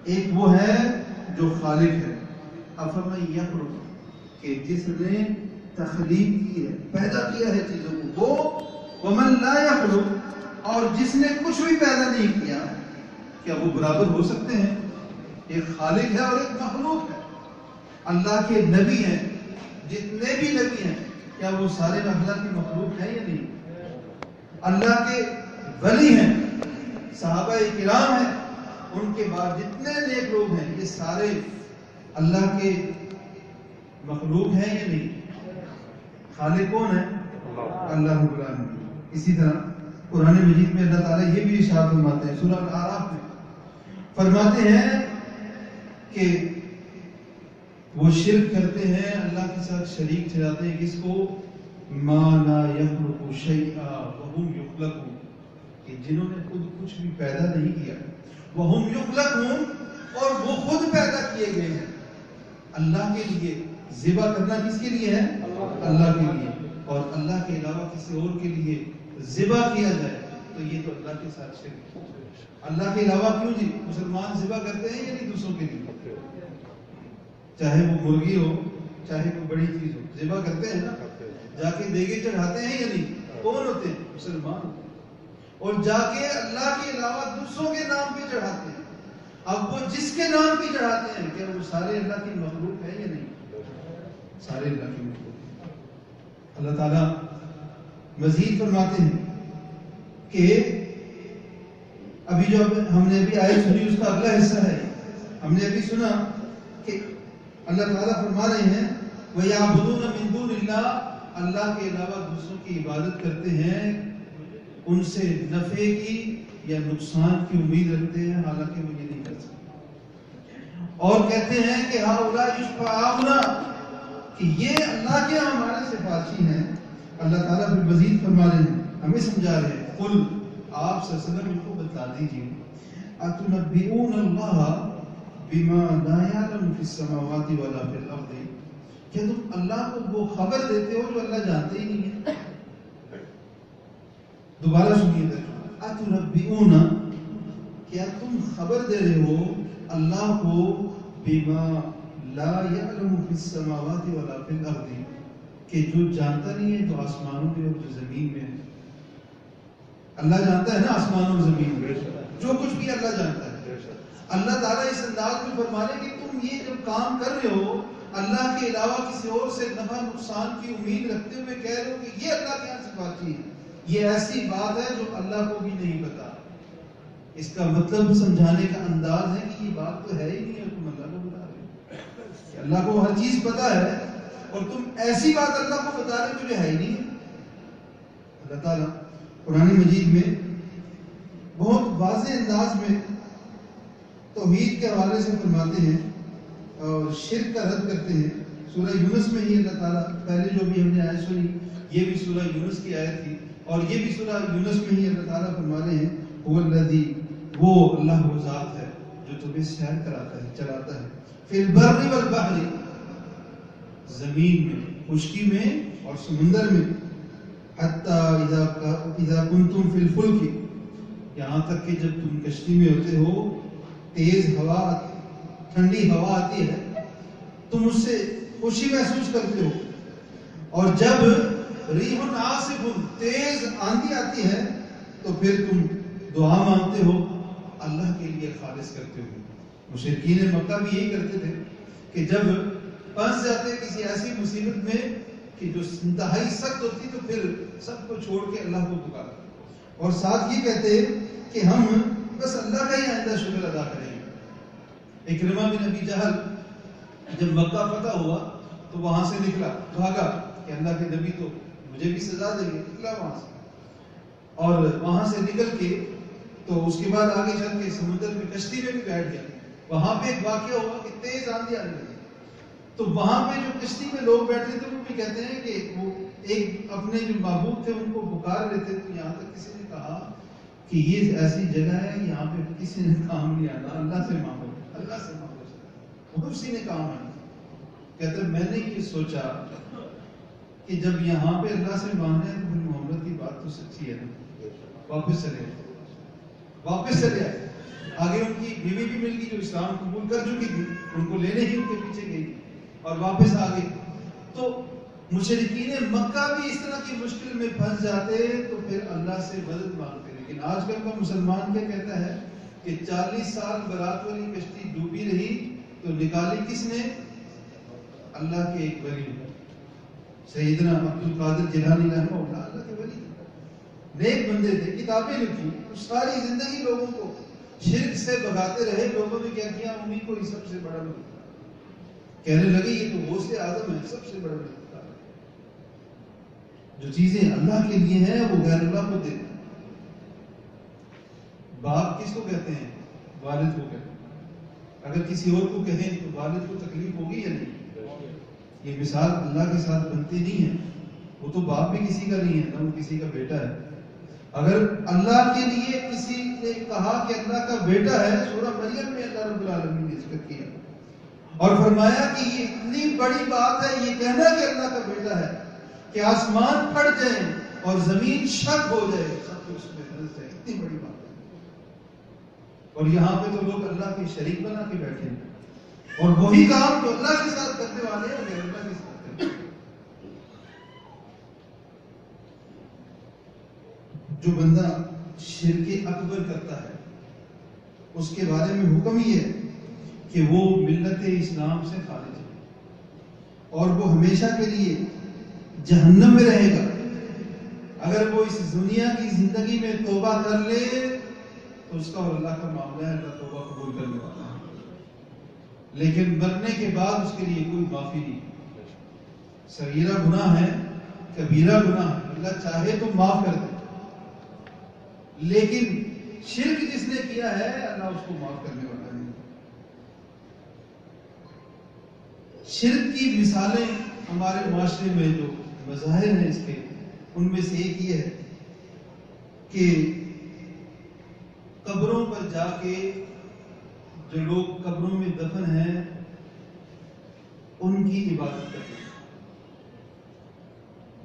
ایک وہ ہے جو خالق ہے، افمن یخلق، کہ جس نے تخلیق کی ہے، پیدا کیا ہے چیزوں کو، وہ ومن لا یخلق، اور جس نے کچھ بھی پیدا نہیں کیا، کیا وہ برابر ہو سکتے ہیں؟ ایک خالق ہے اور ایک مخلوق ہے۔ اللہ کے نبی ہیں، جتنے بھی نبی ہیں، کیا وہ سارے اللہ کی مخلوق ہیں یا نہیں؟ اللہ کے ولی ہیں، صحابہ کرام ہیں، ان کے بعد جتنے نیک لوگ ہیں، یہ سارے اللہ کے مخلوق ہیں یا نہیں؟ خالق کون ہے؟ اللہ رب العالمین۔ اسی طرح قرآن مجید میں اللہ تعالیٰ یہ بھی ارشاد فرماتے ہیں سورہ الاعراف میں، فرماتے ہیں کہ وہ شرک کرتے ہیں، اللہ کے ساتھ شریک ٹھہراتے ہیں، کس کو؟ ما لا یخلق شیئا وہم یخلقون، کہ جنہوں نے خود کچھ بھی پیدا نہیں کیا، وہم یخلقون، اور وہ خود پیدا کیے گئے ہیں۔ اللہ کے لیے ذبح کرنا کس کے لیے ہے؟ اللہ کے لیے، اور اللہ کے علاوہ کسی اور کے لیے ذبح کیا جائے تو یہ تو اللہ کے ساتھ شرک ہے۔ اللہ کے علاوہ کیوں جی مسلمان ذبح کرتے ہیں یا نہیں دوسروں کے لیے؟ چاہے وہ مرغی ہو، چاہے کوئی بڑی چیز ہو، ذبح کرتے ہیں نا، جا کے دیگے چڑھاتے ہیں یا نہیں؟ کون ہوتے ہیں؟ مسلمان ہوتے ہیں، اور جا کے اللہ کے علاوہ دوسروں کے نام پہ چڑھاتے ہیں۔ اب وہ جس کے نام پہ چڑھاتے ہیں، کیا وہ سارے اللہ کی مخلوق ہے یا نہیں؟ سارے اللہ کی مخلوق ہے۔ اللہ تعالیٰ مزید فرماتے ہیں کہ ابھی جو ہم نے ابھی آیت سنی اس کا اگلا حصہ ہے، ہم نے ابھی سنا کہ اللہ تعالیٰ فرما رہے ہیں وَيَعْبُدُونَ مِن دُونِ اللَّهِ، اللہ کے علاوہ دوسروں کی عبادت کرتے ہیں، ان سے نفع کی یا نقصان کی امید رکھتے ہیں، حالانکہ وہ یہ نہیں کر سکتے، اور کہتے ہیں کہ ہؤلاء شفعاؤنا، کہ یہ اللہ کے ہمارے سفارشی ہیں۔ اللہ تعالیٰ پھر مزید فرما رہے ہیں، ہمیں سمجھا رہے ہیں، قل، آپ صلی اللہ علیہ وسلم ان کو بتا دیجیے، اتنبئون اللہ بما لا يعلم في السماوات ولا في الارض، کیا تم اللہ کو وہ خبر دیتے ہو جو اللہ جانتے ہی نہیں ہے؟ دوبارہ سنیے گا، اتنبئون، کیا تم خبر دے رہے ہو اللہ کو بما لا يعلم في السماوات ولا في الارض، کہ جو جانتا نہیں ہے جو آسمانوں میں اور جو زمین میں ہے۔ اللہ جانتا ہے نا آسمانوں اور زمین میں، جو کچھ بھی اللہ جانتا ہے۔ اللہ تعالیٰ اس انداز میں فرما رہے کہ تم یہ جب کام کر رہے ہو، اللہ کے علاوہ کسی اور سے نفع نقصان کی امید رکھتے ہوئے کہہ رہے ہو کہ یہ اللہ کے یہاں سفارشی ہے، یہ ایسی بات ہے جو اللہ کو بھی نہیں پتا۔ اس کا مطلب سمجھانے کا انداز ہے کہ یہ بات تو ہے ہی نہیں، اور تم اللہ کو بتا رہے ہو۔ اللہ کو ہر چیز پتا ہے، اور تم ایسی بات اللہ کو بتا رہے ہو جو ہے ہی نہیں۔ اللہ تعالیٰ قرآن مجید میں بہت واضح انداز میں توحید کے حوالے سے فرماتے ہیں اور شرک کا رد کرتے ہیں۔ سورہ یونس میں ہی اللہ تعالیٰ، پہلے جو بھی ہم نے آیت سنی یہ بھی سورہ یونس کی آیت تھی، اور یہ بھی سورہ یونس میں ہی اللہ تعالیٰ فرما رہے ہیں هو الذی، وہ اللہ وہ ذات ہے جو تمہیں سیر کراتا ہے، چلاتا ہے، فی البر والبحر، زمین میں، خشکی میں اور سمندر میں، حتی اذا کنتم فی الفلک، یہاں تک کہ جب تم کشتی میں ہوتے ہو، تیز ہوا، ٹھنڈی ہوا آتی ہے، تم اس سے خوشی محسوس کرتے ہو، اور جب ریح عاصف، تیز آندھی آتی ہے تو پھر تم دعا مانگتے ہو، اللہ کے لیے خالص کرتے ہو۔ مشرکین مکہ بھی یہی کرتے تھے کہ جب پھنس جاتے کسی ایسی مصیبت میں کہ جو انتہائی سخت ہوتی تو پھر سب کو چھوڑ کے اللہ کو پکارتے، اور ساتھ یہ کہتے کہ ہم بس اللہ کا ہی آئندہ شکر ادا کریں گے۔ اکرمہ بن ابی جہل جب مکہ فتح ہوا تو وہاں سے نکلا، بھاگا کہ اللہ کے نبی تو مجھے بھی سزا دیں گے، نکلا وہاں سے، اور وہاں سے نکل کے تو اس کے بعد آگے چل کے سمندر میں کشتی میں بھی بیٹھ گیا۔ وہاں پہ ایک واقعہ ہوا کہ تیز آندھی آنے لگی، تو وہاں پہ جو کشتی میں لوگ بیٹھے تھے وہ بھی کہتے ہیں کہ وہ ایک اپنے جو معبود تھے ان کو پکار رہے تھے، تو یہاں تک کسی نے کہا کہ یہ ایسی جگہ ہے یہاں پہ کسی نے کام نہیں آنا، اللہ سے مانگو، اللہ سے مانگو، وہ کسی نے کام آنا۔ کہتے میں نے یہ سوچا کہ جب یہاں پہ اللہ سے مانگنا ہے تو پھر محمد کی بات تو سچی ہے نا، واپس چلے آئے۔ آگے ان کی بیوی بھی مل گئی جو اسلام قبول کر چکی تھی، ان کو لینے ہی ان کے پیچھے گئی اور واپس آ گئی۔ تو مشرکین مکہ بھی اس طرح کی مشکل میں پھنس جاتے تو پھر اللہ سے مدد مانگتے، لیکن آج کل کا مسلمان کیا کہتا ہے کہ 40 سال برات والی کشتی ڈوبی رہی تو نکالی کس نے؟ اللہ کے ایک ولی، سیدنا عبد القادر جیلانی رحمہ اللہ، اللہ کے ولی نیک بندے تھے، کتابیں لکھی، ساری زندگی لوگوں کو شرک سے بھگاتے رہے۔ لوگوں نے کیا کیا؟ انہی کو ہی سب سے بڑا ولی کہنے لگے، یہ تو غوث اعظم ہے، سب سے بڑا ولی۔ جو چیزیں اللہ کے لیے ہیں وہ غیر اللہ کو دیتے ہیں۔ باپ کس کو کہتے ہیں؟ والد کو کہتے ہیں۔ اگر کسی اور کو کہیں تو والد کو تکلیف ہوگی یا نہیں؟ یہ مثال اللہ کے ساتھ بنتی نہیں ہے، وہ تو باپ بھی کسی کا نہیں ہے، نہ وہ کسی کا بیٹا ہے۔ اگر اللہ کے لیے کسی نے کہا کہ اللہ کا بیٹا ہے، سورہ مریم میں اللہ رب العالمین نے ذکر کیا اور فرمایا کہ یہ اتنی بڑی بات ہے یہ کہنا کہ اللہ کا بیٹا ہے کہ آسمان پھٹ جائیں اور زمین شک ہو جائے، سب کچھ اس میں درست ہے، اتنی بڑی بات ہے۔ اور یہاں پہ تو لوگ اللہ کے شریک بنا کے بیٹھے ہیں، اور وہی کام جو اللہ کے ساتھ کرنے والے ہیں غیر اللہ کے ساتھ کرتے ہیں۔ جو بندہ شرک اکبر کرتا ہے اس کے بارے میں حکم ہی ہے کہ وہ ملت اسلام سے خارج ہے اور وہ ہمیشہ کے لیے جہنم میں رہے گا۔ اگر وہ اس دنیا کی زندگی میں توبہ کر لے تو اس کا اور اللہ کا معاملہ ہے، اللہ توبہ قبول کرنے والا ہے، لیکن مرنے کے بعد اس کے لیے کوئی معافی نہیں۔ صغیرہ گناہ ہے، کبیرہ گناہ ہے، اللہ چاہے تو معاف کر دے، لیکن شرک جس نے کیا ہے اللہ اس کو معاف کرنے والا نہیں۔ شرک کی مثالیں ہمارے معاشرے میں جو مظاہر ہیں اس کے، ان میں سے ایک یہ ہے کہ قبروں پر جا کے جو لوگ قبروں میں دفن ہیں ان کی عبادت کرنا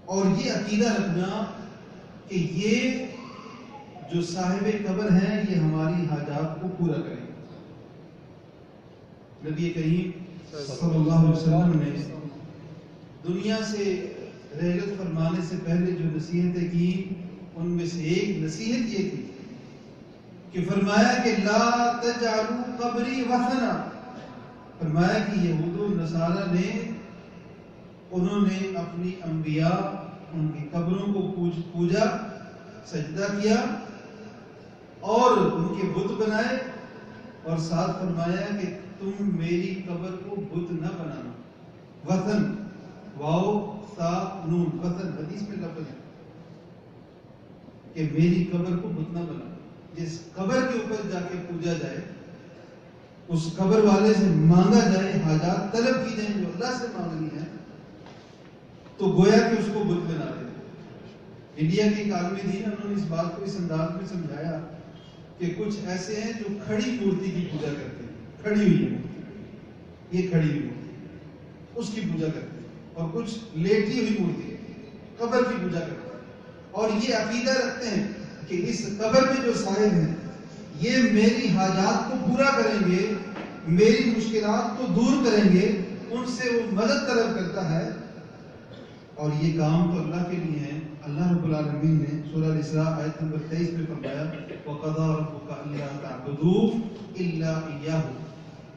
اور یہ عقیدہ رکھنا کہ یہ جو صاحب قبر ہیں یہ ہماری حاجات کو پورا کریں۔ نبی کریم صلی اللہ علیہ وسلم نے دنیا سے رحلت فرمانے سے پہلے جو نصیحتیں کی ان میں سے ایک نصیحت یہ تھی کہ فرمایا کہ لا تجعلوا قبری وثنا، فرمایا کہ یہود و نصارہ نے انہوں نے اپنی انبیاء ان کی قبروں کو پوجا، سجدہ کیا اور ان کے بت بنائے، اور ساتھ فرمایا کہ تم میری قبر کو بت نہ بنانا۔ وطن، واو تا نون، وطن حدیث میں لفظ ہے کہ میری قبر کو بت نہ بنانا۔ جس قبر کے اوپر جا کے پوجا جائے اس قبر والے سے مانگا جائے، حاجات طلب کی جائیں جو اللہ سے مانگنی ہے، تو گویا کہ اس کو بت بنا دے۔ انڈیا کے ایک عالم دین انہوں نے اس بات کو اس انداز میں سمجھایا کہ کچھ ایسے ہیں جو کھڑی مورتی کی پوجا کرتے ہیں، کھڑی ہوئی ہے مورتی، یہ کھڑی ہوئی مورتی، اس کی پوجا کرتے ہیں، اور کچھ لیٹی ہوئی مورتی قبر کی پوجا کرتے ہیں، اور یہ عقیدہ رکھتے ہیں کہ اس قبر میں جو صاحب ہیں یہ میری حاجات کو پورا کریں گے، میری مشکلات کو دور کریں گے، ان سے وہ مدد طلب کرتا ہے، اور یہ کام تو اللہ کے لیے ہے۔ اللہ رب العالمین نے سورہ الاسراء آیت نمبر 23 میں فرمایا وَقَضَىٰ رَبُّكَ أَلَّا تَعْبُدُوا إِلَّا إِيَّاهُ،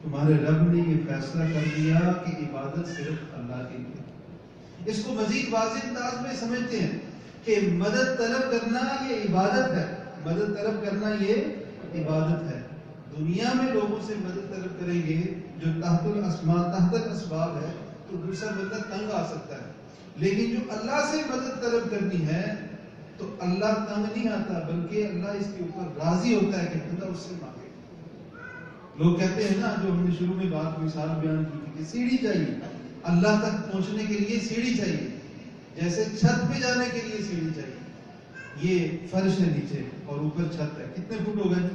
تمہارے رب نے یہ فیصلہ کر دیا کہ عبادت صرف اللہ کے لیے۔ اس کو مزید واضح انداز میں سمجھتے ہیں کہ مدد طلب کرنا یہ عبادت ہے، مدد طلب کرنا یہ عبادت ہے۔ دنیا میں لوگوں سے مدد طلب کریں گے جو تحت الاسباب ہے تو دوسرا بندہ تنگ آ سکتا ہے، لیکن جو اللہ سے مدد طلب کرنی ہے تو اللہ تنگ نہیں آتا، بلکہ اللہ اس کے اوپر راضی ہوتا ہے کہ بندہ اس سے مانگے۔ لوگ کہتے ہیں نا، جو ہم نے شروع میں بات مثال بیان کی تھی کہ سیڑھی چاہیے، اللہ تک پہنچنے کے لیے سیڑھی چاہیے، جیسے چھت پہ جانے کے لیے سیڑھی چاہیے۔ یہ فرش ہے نیچے اور اوپر چھت ہے، کتنے فٹ ہو گئے؟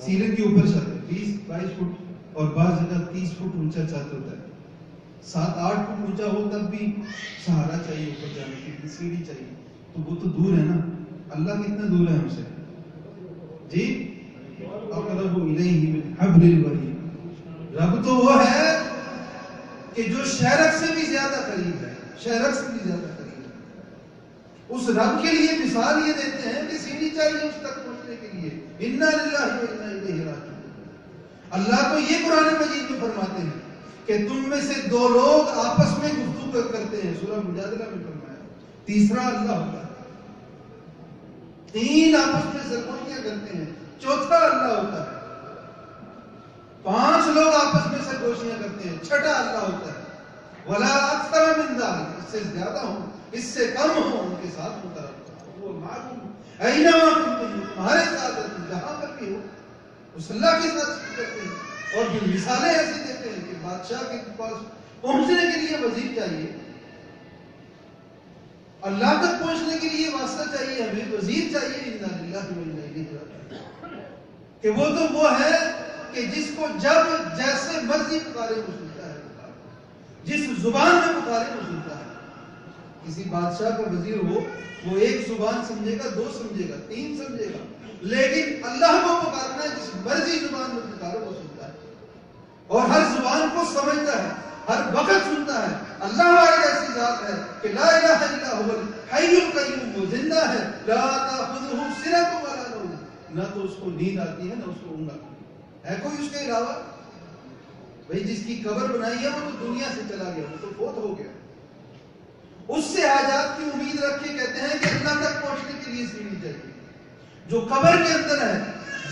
سیلنگ کے اوپر چھت ہے 20-22 فٹ، اور بعض جگہ 30 فٹ اونچا چھت ہوتا ہے، 7-8 فٹ اونچا ہو تب بھی سہارا چاہیے اوپر جانے کے لیے، سیڑھی چاہیے۔ تو وہ تو دور ہے نا، اللہ کتنا دور ہے ہم سے؟ جی اقرب الیہ من حبل الورید، رب تو وہ ہے کہ جو شہرک سے بھی زیادہ قریب ہے، شہرک سے بھی زیادہ قریب ہے۔ اس رب کے لیے مثال یہ دیتے ہیں کہ سیڑھی چاہیے اس تک پہنچنے کے لیے، انا للہ و انا الیہ راجعون۔ اللہ تو یہ قرآن مجید میں فرماتے ہیں کہ تم میں سے دو لوگ آپس میں گفتگو کرتے ہیں، سورہ مجادلہ میں فرمایا، تیسرا اللہ ہوتا ہے، تین آپس میں سرگوشیاں کرتے ہیں، چوتھا اللہ ہوتا ہے، 5 لوگ آپس میں سرگوشیاں کرتے ہیں، چھٹا اللہ ہوتا ہے۔ وَلَا أَكْثَرَ مِنْ ذَلِكَ، اس سے زیادہ ہوں، اس سے کم ہوں، ان کے ساتھ مترقب وہ معلوم اینما کنتم، تمہارے ساتھ ہے، تم جہاں پر بھی ہو، اس اللہ کے ساتھ کرتے ہیں۔ اور پھر مثالیں ایسی دیتے ہیں کہ بادشاہ کے پاس پہنچنے کے لیے وزیر چاہیے، اللہ تک پہنچنے کے لیے واسطہ چاہیے، ہمیں وزیر چاہیے، انا للہ و انا الیہ راجعون، کہ وہ تو وہ ہے کہ جس کو جب جیسے مرضی پکارے وہ سنتا ہے، جس زبان میں پکارے وہ سنتا ہے۔ کسی بادشاہ کا وزیر ہو، وہ ایک زبان سمجھے گا، 2 سمجھے گا، 3 سمجھے گا، لیکن اللہ کو پکارنا ہے، جس مرضی زبان میں پکارے وہ سنتا ہے، اور ہر زبان کو سمجھتا ہے، ہر وقت سنتا ہے۔ اللہ ایک ایسی ذات ہے کہ لا الہ الا هو الحی القیوم، وہ زندہ ہے، لا تأخذہ سنۃ ولا نوم، نہ تو اس کو نیند آتی ہے نہ اس کو اونگ آتی ہے کوئی اس کے علاوہ؟ بھئی جس کی قبر بنائی ہے وہ تو دنیا سے چلا گیا، وہ تو فوت ہو گیا، اس سے حاجات کی امید رکھ کے کہتے ہیں کہ اللہ تک پہنچنے کے لیے سیڑھی چاہیے۔ جو قبر کے اندر ہے،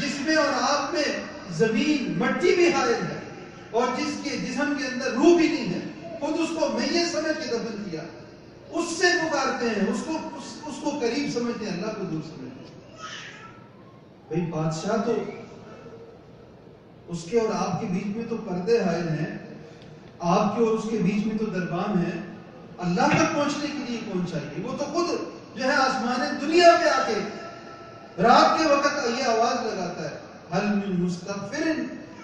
جس میں اور آپ میں زمین مٹی بھی حائل ہے، اور جس کے جسم کے اندر روح بھی نہیں ہے، خود اس کو میت سمجھ کے دفن کیا، اس سے پکارتے ہیں، اس کو قریب سمجھتے ہیں، اللہ کو دور سمجھتے ہیں۔ بھئی بادشاہ تو اس کے اور آپ کے بیچ میں تو پردے حائل ہیں، آپ کے اور اس کے بیچ میں تو دربان ہے، اللہ تک پہنچنے کے لیے کون چاہیے؟ وہ تو خود جو ہے آسمان دنیا پہ آ کے رات کے وقت یہ آواز لگاتا ہے، حل من مستغفر،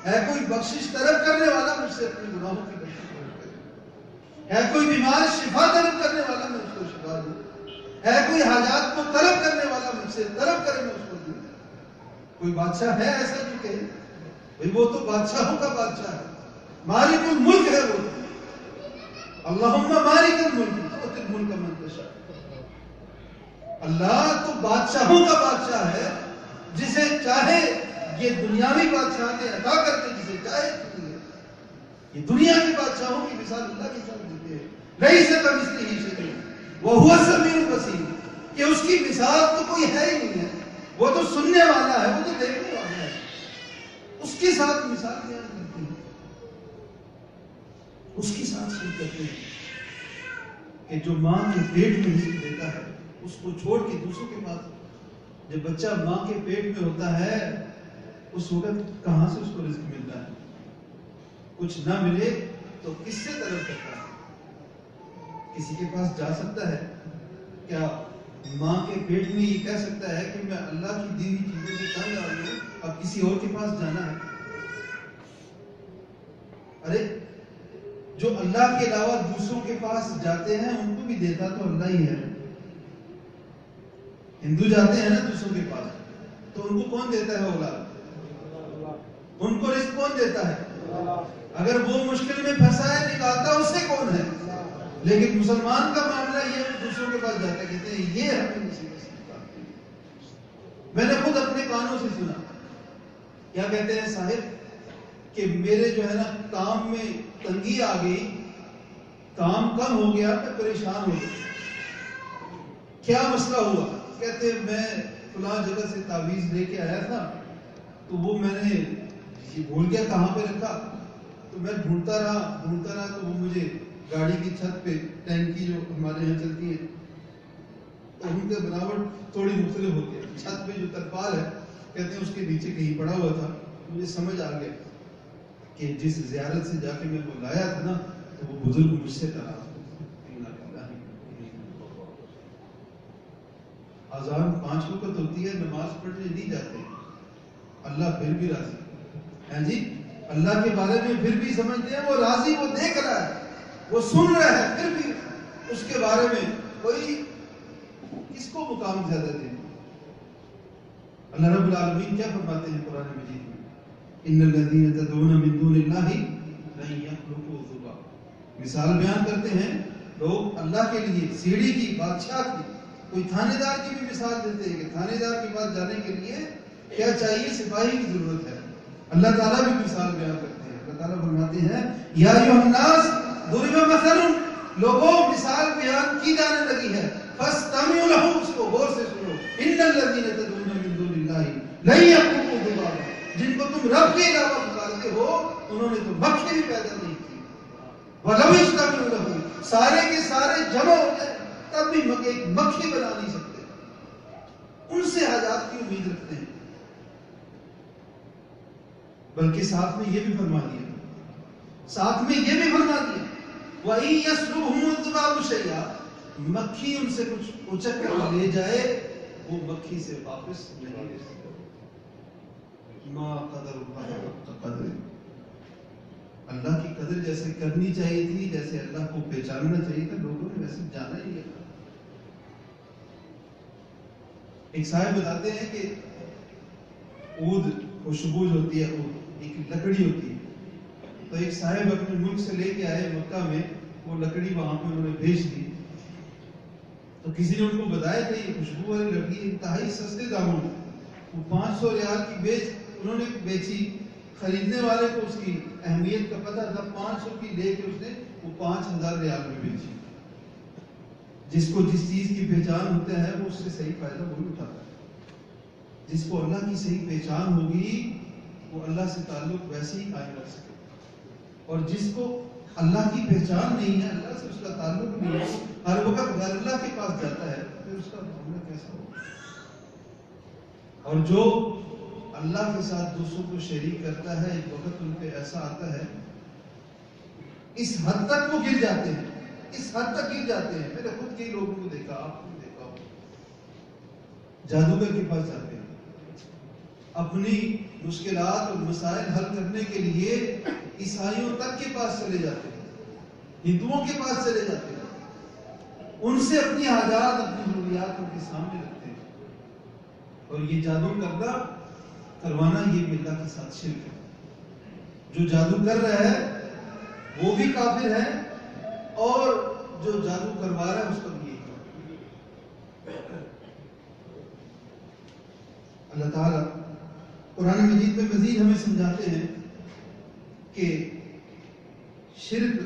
ہے کوئی بخشش طلب کرنے والا مجھ سے اپنے گناہوں کی بخشش طلب کرے، ہے کوئی بیمار شفا طلب کرنے والا میں اس کو شفا دوں، ہے کوئی حاجات کو طلب کرنے والا مجھ سے طلب کرے میں اس کو دوں۔ کوئی بادشاہ ہے ایسا جو کہے؟ بھئی وہ تو بادشاہوں کا بادشاہ ہے، مالک الملک ہے، وہ اللہم مالک الملک تؤتی الملک من تشاء، اللہ تو بادشاہوں کا بادشاہ ہے، جسے چاہے یہ دنیاوی بادشاہ نے عطا کر کے جسے چاہے چکی ہے۔ یہ دنیا کے بادشاہوں کی مثال اللہ کے ساتھ دیتے ہیں، لیس کمثلہ شیء وہو السمیع البصیر، کہ اس کی مثال تو کوئی ہے ہی نہیں ہے، وہ تو سننے والا ہے، وہ تو دیکھنے والا ہے، اس کے ساتھ مثال بیان کرتے ہیں، اس کے ساتھ شریک کرتے ہیں کہ جو ماں کے پیٹ میں رزق دیتا ہے اس کو چھوڑ کے دوسروں کے پاس، جب بچہ ماں کے پیٹ میں ہوتا ہے اس وقت کہاں سے اس کو رزق ملتا ہے؟ کچھ نہ ملے تو کس سے طلب کرتا ہے؟ کسی کے پاس جا سکتا ہے؟ کیا ماں کے پیٹ میں یہ کہہ سکتا ہے کہ میں اللہ کی دی ہوئی چیزوں سے تنگ آ گئی ہوں، اب کسی اور کے پاس جانا ہے؟ ارے جو اللہ کے علاوہ دوسروں کے پاس جاتے ہیں ان کو بھی دیتا تو اللہ ہی ہے. ہندو جاتے ہیں نا دوسروں کے پاس، تو ان کو کون دیتا ہے اولاد؟ ان کو رزق کون دیتا ہے؟ اگر وہ مشکل میں پھنسا ہے نکالتا اسے کون ہے؟ لیکن مسلمان کا معاملہ یہ ہے دوسروں کے پاس جاتا ہے، کہتے ہیں یہ ہمیں مصیبت سے نکالتے ہیں. میں نے خود اپنے کانوں سے سنا. کیا کہتے ہیں صاحب کہ میرے جو ہے نا کام میں تنگی آ گئی، کام کم ہو گیا، میں پریشان ہو گیا. کیا مسئلہ ہوا؟ کہتے میں فلاں جگہ سے تعویذ لے کے آیا تھا، تو وہ میں نے بھول گیا کہاں پہ رکھا. تو میں ڈھونڈتا رہا تو وہ مجھے گاڑی کی چھت پہ، ٹینکی جو ہمارے یہاں چلتی ہے تو ان کے بناوٹ تھوڑی مختلف ہوتی ہے، چھت پہ جو ترپال ہے کہتے ہیں اس کے نیچے کہیں پڑا ہوا تھا. مجھے سمجھ آ گیا کہ جس زیارت سے جا کے میں وہ لایا تھا نا، تو وہ بزرگ مجھ سے ڈرا. اذان 5 وقت ہوتی ہے، نماز پڑھنے نہیں جاتے، اللہ پھر بھی راضی ہے جی. اللہ کے بارے میں پھر بھی سمجھتے ہیں وہ راضی، وہ دیکھ رہا ہے، وہ سن رہا ہے، پھر بھی اس کے بارے میں کوئی کس کو مقام زیادہ دے. اللہ رب العالمین کیا فرماتے ہیں قرآن مجید میں؟ ان الذین تدعون من دون اللہ لن یخلقوا ذبابا. مثال بیان کرتے ہیں لوگ اللہ کے لیے سیڑھی کی، بادشاہ کی، کوئی تھانے دار کی بھی مثال دیتے ہیں کہ تھانے دار کے پاس جانے کے لیے کیا چاہیے؟ سپاہی کی ضرورت ہے. اللہ تعالیٰ بھی مثال بیان کرتے ہیں. اللہ تعالیٰ فرماتے ہیں یا ایھا الناس ضرب مثل، لوگوں مثال بیان کی جانے لگی ہے، فاستمعوا لہ، اس کو غور سے سنو. ان الذین تدعون من دون اللہ لن یخلقوا ذبابا، جن کو تم رب کے علاوہ پکارتے ہو انہوں نے تو مکھی بھی پیدا نہیں کی. وَلَوْ اجْتَمَعُوا لَهُ، سارے کے سارے جمع ہو جائے تب بھی ایک مکھی بنا نہیں سکتے. ان سے حاجات کی امید رکھتے ہیں. بلکہ ساتھ میں یہ بھی فرما دیا، وَإِن يَسْلُبْهُمُ الذُّبَابُ شَيْئًا، مکھی ان سے کچھ اچک کر لے جائے وہ مکھی سے واپس نہیں لے سکتے. ما قدر اللہ حق قدر، اللہ کی قدر جیسے کرنی چاہیے تھی، جیسے اللہ کو پہچاننا چاہیے تھا، لوگوں نے ویسے جانا ہی نہیں. ایک صاحب بتاتے ہیں کہ عود خوشبو جو ہوتی ہے، عود ایک لکڑی ہوتی ہے، تو ایک صاحب اپنے ملک سے لے کے آئے مکہ میں، وہ لکڑی وہاں پہ انہوں نے بھیج دی. تو کسی نے ان کو بتایا کہ یہ خوشبو والی لکڑی انتہائی سستے داموں میں، وہ 500 ریال کی انہوں نے بیچی. خریدنے والے کو اس کی اہمیت کا پتہ تھا، 500 کی لے کے اس نے وہ 5000 ریال میں بیچی. جس کو جس چیز کی پہچان ہوتا ہے وہ اس سے صحیح فائدہ وہی اٹھاتا ہے. جس کو اللہ کی صحیح پہچان ہوگی وہ اللہ سے تعلق ویسے ہی قائم رکھ سکے. اور جس کو اللہ کی پہچان نہیں ہے، اللہ سے اس کا تعلق نہیں ہے، ہر وقت غیر اللہ کے پاس جاتا ہے، پھر اس کا معاملہ کیسا ہوگا؟ اور جو اللہ کے ساتھ دوسروں کو شریک کرتا ہے، ایک وقت ان پہ ایسا آتا ہے، اس حد تک وہ گر جاتے ہیں، اس حد تک گر جاتے ہیں. میں نے خود کئی لوگوں کو دیکھا، آپ کو دیکھا ہو، جادوگر کے پاس جاتے ہیں، اپنی مشکلات اور مسائل حل کرنے کے لیے عیسائیوں تک کے پاس چلے جاتے ہیں، ہندوؤں کے پاس چلے جاتے ہیں، ان سے اپنی حاجات، اپنی ضروریات ان کے سامنے رکھتے ہیں. اور یہ جادو کروانا یہ بھی اللہ کے ساتھ شرک ہے. جو جادو کر رہا ہے وہ بھی کافر ہے، اور جو جادو کروا رہا ہے اس کا بھی یہی ہے. اللہ تعالیٰ قرآن مجید میں مزید ہمیں سمجھاتے ہیں کہ شرک،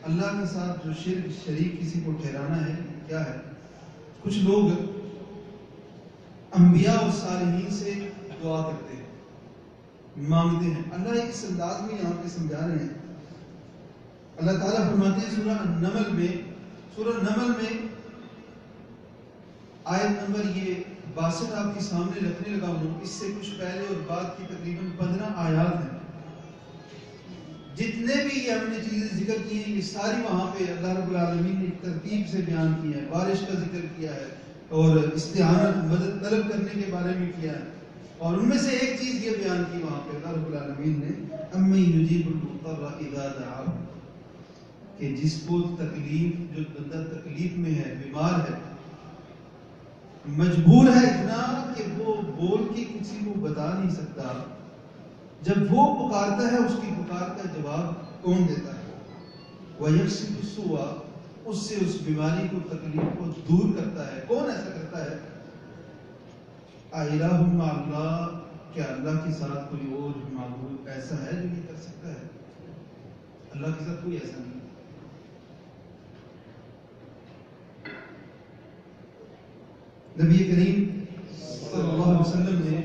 اللہ کے ساتھ جو شرک شریک کسی کو ٹھہرانا ہے کیا ہے. کچھ لوگ انبیاء اور صالحین سے دعا کرتے ہیں، مانگتے ہیں. اللہ ایک اس انداز میں یہاں پہ سمجھا رہے ہیں. اللہ تعالیٰ فرماتے ہیں سورہ نمل میں آیت نمبر یہ باسط آپ کے سامنے رکھنے لگا ہوں، اس سے کچھ پہلے اور بعد کی تقریباً 15 آیات ہیں. جتنے بھی یہ ہم نے چیزیں ذکر کی ہیں یہ ساری وہاں پہ اللہ رب العالمین نے ترتیب سے بیان کی ہے. بارش کا ذکر کیا ہے اور استعانت مدد طلب کرنے کے بارے میں کیا ہے، اور ان میں سے ایک چیز یہ بیان کی وہاں پہ اللہ رب العالمین نے اَمَّن يُجِيبُ الْمُضْطَرَّ إِذَا دَعَاهُ، کہ جس کو تکلیف، جو بندہ تکلیف میں ہے، بیمار ہے، مجبور ہے اتنا کہ وہ بول کے کسی کو بتا نہیں سکتا، جب وہ پکارتا ہے اس کی پکار کا جواب کون دیتا ہے؟ وَيَكْشِفُ السُّوءَ، اس سے اس بیماری کو، تکلیف کو دور کرتا ہے. کون ایسا کرتا ہے؟ اَإِلَٰهٌ مَّعَ اللَّهِ، کیا اللہ کے ساتھ کوئی اور معبود ایسا ہے جو یہ کر سکتا ہے؟ اللہ کے ساتھ کوئی ایسا نہیں. نبی کریم صلی اللہ علیہ وسلم نے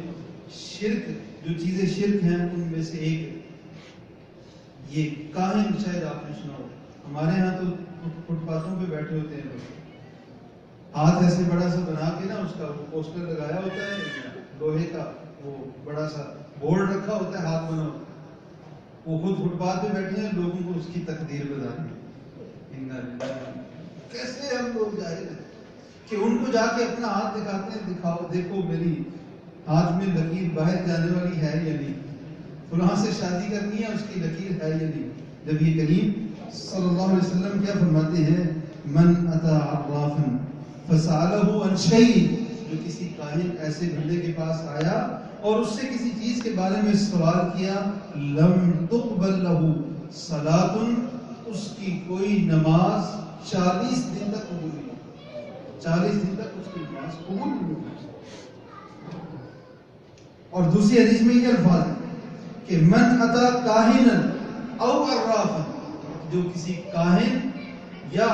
شرک، جو چیزیں شرک ہیں ان میں سے ایک یہ کاہن، شاید آپ نے سنا ہو. ہمارے ہاں تو فٹ پاتھوں پہ بیٹھے ہوتے ہیں لوگ، ہاتھ ایسے بڑا سا بنا کے نا، اس کا پوسٹر لگایا ہوتا ہے، لوہے کا وہ بڑا سا بورڈ رکھا ہوتا ہے، ہاتھ بنا ہوتا ہے، وہ خود فٹ پاتھ پہ بیٹھے ہیں، لوگوں کو اس کی تقدیر بتا رہے ہیں. کیسے ہم لوگ جاہل ہیں کہ ان کو جا کے اپنا ہاتھ دکھاتے ہیں، دکھاؤ دیکھو میری ہاتھ میں لکیر باہر جانے والی ہے یا نہیں، فلاں سے شادی کرنی ہے، اس کی لکیر ہے یا نہیں. نبی کریم صلی اللہ علیہ وسلم کیا فرماتے ہیں؟ من اتی عرافا فسألہ عن شیء، جو کسی کاہن ایسے بندے کے پاس آیا اور اس سے کسی چیز کے بارے میں سوال کیا، لم تقبل لہ صلاۃ، اس کی کوئی نماز 40 دن تک قبول نہیں، 40 دن تک اس کی نماز قبول نہیں ہوتی. اور دوسری حدیث میں یہ الفاظ ہے کہ من اتی کاہنا او عرافا، جو کسی کاہن یا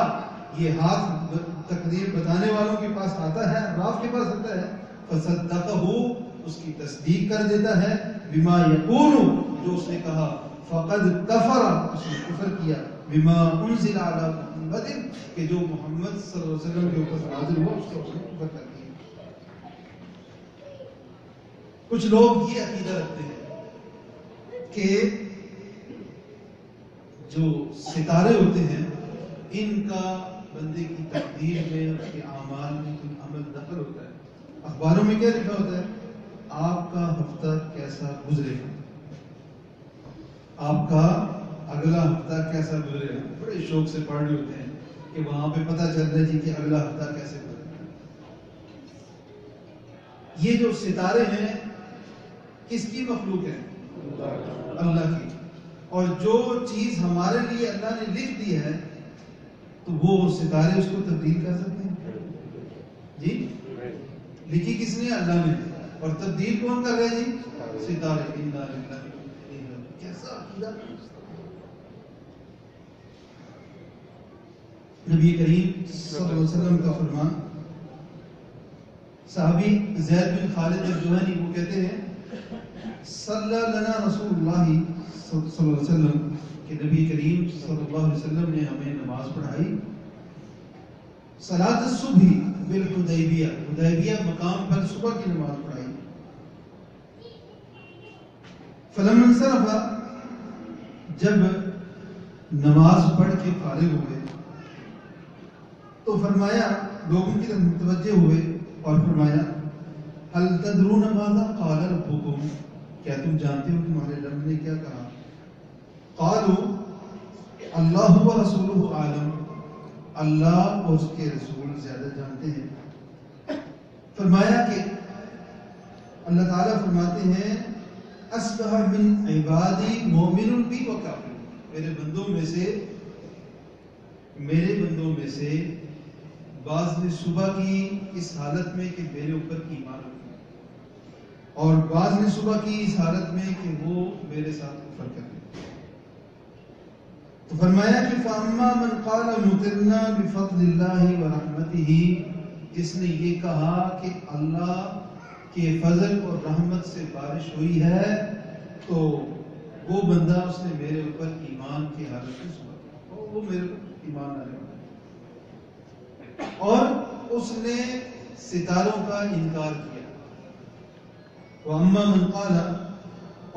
یہ ہاتھ تقدیر بتانے والوں کے پاس آتا ہے، عراف کے پاس آتا ہے، فصدقہ، اس کی تصدیق کر دیتا ہے، بما یقول، جو اس نے کہا، فقد کفر، اس نے کفر کیا، بما انزل علی محمد، کہ جو محمد صلی اللہ علیہ وسلم کے اوپر نازل ہوا اس کے اوپر کفر کر دیا. کچھ لوگ یہ عقیدہ رکھتے ہیں کہ جو ستارے ہوتے ہیں ان کا بندے کی تقدیر میں، اس کے اعمال میں کوئی عمل دخل ہوتا ہے. اخباروں میں کیا لکھا ہوتا ہے؟ آپ کا ہفتہ کیسا گزرے گا، آپ کا اگلا ہفتہ کیسا گزرے گا. بڑے شوق سے پڑھ رہے ہوتے ہیں کہ وہاں پہ پتہ چل رہا ہے جی کہ اگلا ہفتہ کیسے گزرے گا. یہ جو ستارے ہیں کس کی مخلوق ہے؟ اللہ کی. اور جو چیز ہمارے لیے اللہ نے لکھ دی ہے تو وہ ستارے اس کو تبدیل کر سکتے ہیں؟ جی لکھی کس نے؟ اللہ نے. اور تبدیل کون کر رہے جی؟ ستارے. کیسا عقیدہ. نبی کریم صلی اللہ علیہ وسلم کا فرمان، صحابی زید بن خالد الجہنی وہ کہتے ہیں، صلی لنا رسول اللہ صلی اللہ علیہ وسلم، کہ نبی کریم صلی اللہ علیہ وسلم نے ہمیں نماز پڑھائی، صلاۃ الصبح بالحدیبیہ، حدیبیہ مقام پر صبح کی نماز پڑھائی. فلما انصرف، جب نماز پڑھ کے فارغ ہوئے تو فرمایا، لوگوں کی طرف متوجہ ہوئے اور فرمایا، هل تدرون ماذا قال ربكم، کیا تم جانتے ہو تمہارے رب نے کیا کہا؟ قالوا اللہ ورسولہ عالم، اللہ اور اس کے رسول زیادہ جانتے ہیں. فرمایا کہ اللہ تعالیٰ فرماتے ہیں، اصبح من عبادی مومن بی و کافر، میرے بندوں میں سے بعض نے صبح کی اس حالت میں کہ میرے اوپر ایمان رکھا، اور بعض نے صبح کی اس حالت میں کہ وہ میرے ساتھ کفر کر دیا. تو فرمایا کہ فَأَمَّا مَنْ قَالَ مُطِرْنَا بِفَضْلِ اللَّهِ وَرَحْمَتِهِ، جس نے یہ کہا کہ اللہ کے فضل اور رحمت سے بارش ہوئی ہے، تو وہ بندہ، اس نے میرے اوپر ایمان کی حالت میں صبح کیا، وہ میرے اوپر ایمان آنے والا ہے. اور اس نے ستاروں کا انکار کیا. وَأَمَّا مَنْ قَالَ،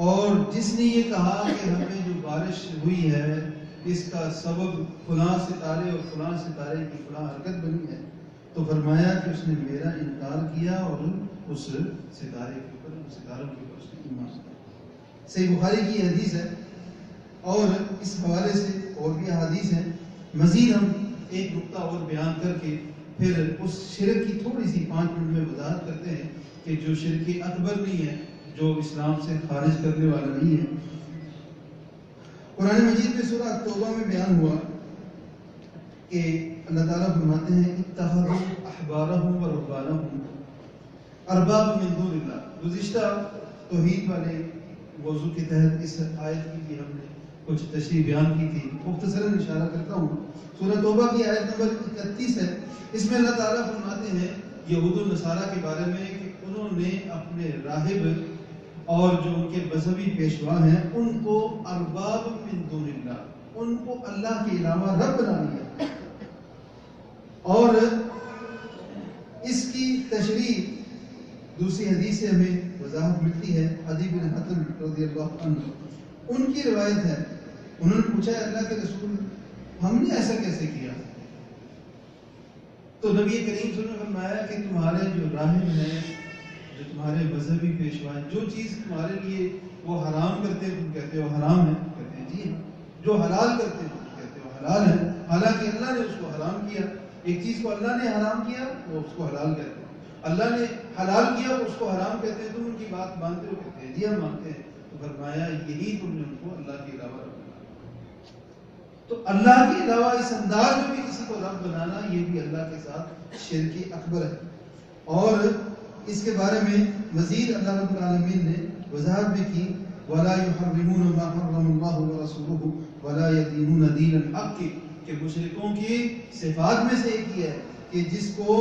اور جس نے یہ کہا کہ ہمیں جو بارش ہوئی ہے اس کا سبب فلاں ستارے اور فلاں ستارے کی فلاں حرکت بنی ہے، تو فرمایا کہ اس نے میرا انکار کیا اور اس ستارے کے اوپر، اس ستاروں کے اوپر اس نے ایمان کیا. صحیح بخاری کی یہ حدیث ہے، اور اس حوالے سے اور بھی احادیث ہیں. مزید ہم ایک نقطہ اور بیان کر کے پھر اس شرک کی تھوڑی سی 5 منٹ میں وضاحت کرتے ہیں کہ جو شرک اکبر نہیں ہے، جو اسلام سے خارج کرنے والا نہیں ہے. قرآن مجید میں سورہ توبہ میں بیان ہوا کہ اللہ تعالیٰ فرماتے ہیں اتخذوا احبارهم ورهبانهم اربابا من دون اللہ. گزشتہ توحید والے موضوع کے تحت اس آیت کی بھی ہم نے کچھ تشریح بیان کی تھی. مختصراً اشارہ کرتا ہوں. سورہ توبہ کی آیت نمبر 31 ہے. اس میں اللہ تعالیٰ فرماتے ہیں یہود و نصارہ کے بارے میں کہ انہوں نے اپنے راہب اور جو ان کے مذہبی پیشوا ہیں ان کو ارباب من دون اللہ، ان کو اللہ کے علاوہ رب بنا لیا. اور اس کی تشریح دوسری حدیث سے ہمیں وضاحت ملتی ہے. عدی بن حاتم رضی اللہ عنہ، ان کی روایت ہے، انہوں نے پوچھا اللہ کے رسول ہم نے ایسا کیسے کیا؟ تو نبی کریم صلی اللہ علیہ وسلم نے فرمایا کہ تمہارے جو راہب ہیں، جو تمہارے مذہبی پیشوا ہیں، جو چیز تمہارے لیے وہ حرام کرتے ہیں تم کہتے ہو حرام ہے، کہتے ہیں جی ہاں. جو حلال کرتے ہیں تم کہتے ہو حلال ہے، حالانکہ اللہ نے اس کو حرام کیا. ایک چیز کو اللہ نے حرام کیا وہ اس کو حلال کہتے ہیں، اللہ نے حلال کیا وہ اس کو حرام کہتے ہیں. تم ان کی بات مانتے ہو؟ کہتے ہیں جی ہم مانتے ہیں. تو فرمایا یہی تم نے ان کو اللہ کے علاوہ رب بنایا. تو اللہ کے علاوہ اس انداز میں بھی کسی کو رب بنانا یہ بھی اللہ کے ساتھ شرک اکبر ہے. اور اس کے بارے میں مزید اللہ رب العالمین نے وضاحت بھی کی وَلَا يُحَرِّمُونَ مَا حَرَّمَ اللَّهُ وَرَسُولُهُ وَلَا يَدِينُونَ دِينَ الْحَقِّ، کہ مشرکوں کی صفات میں سے ایک یہ ہے کہ جس کو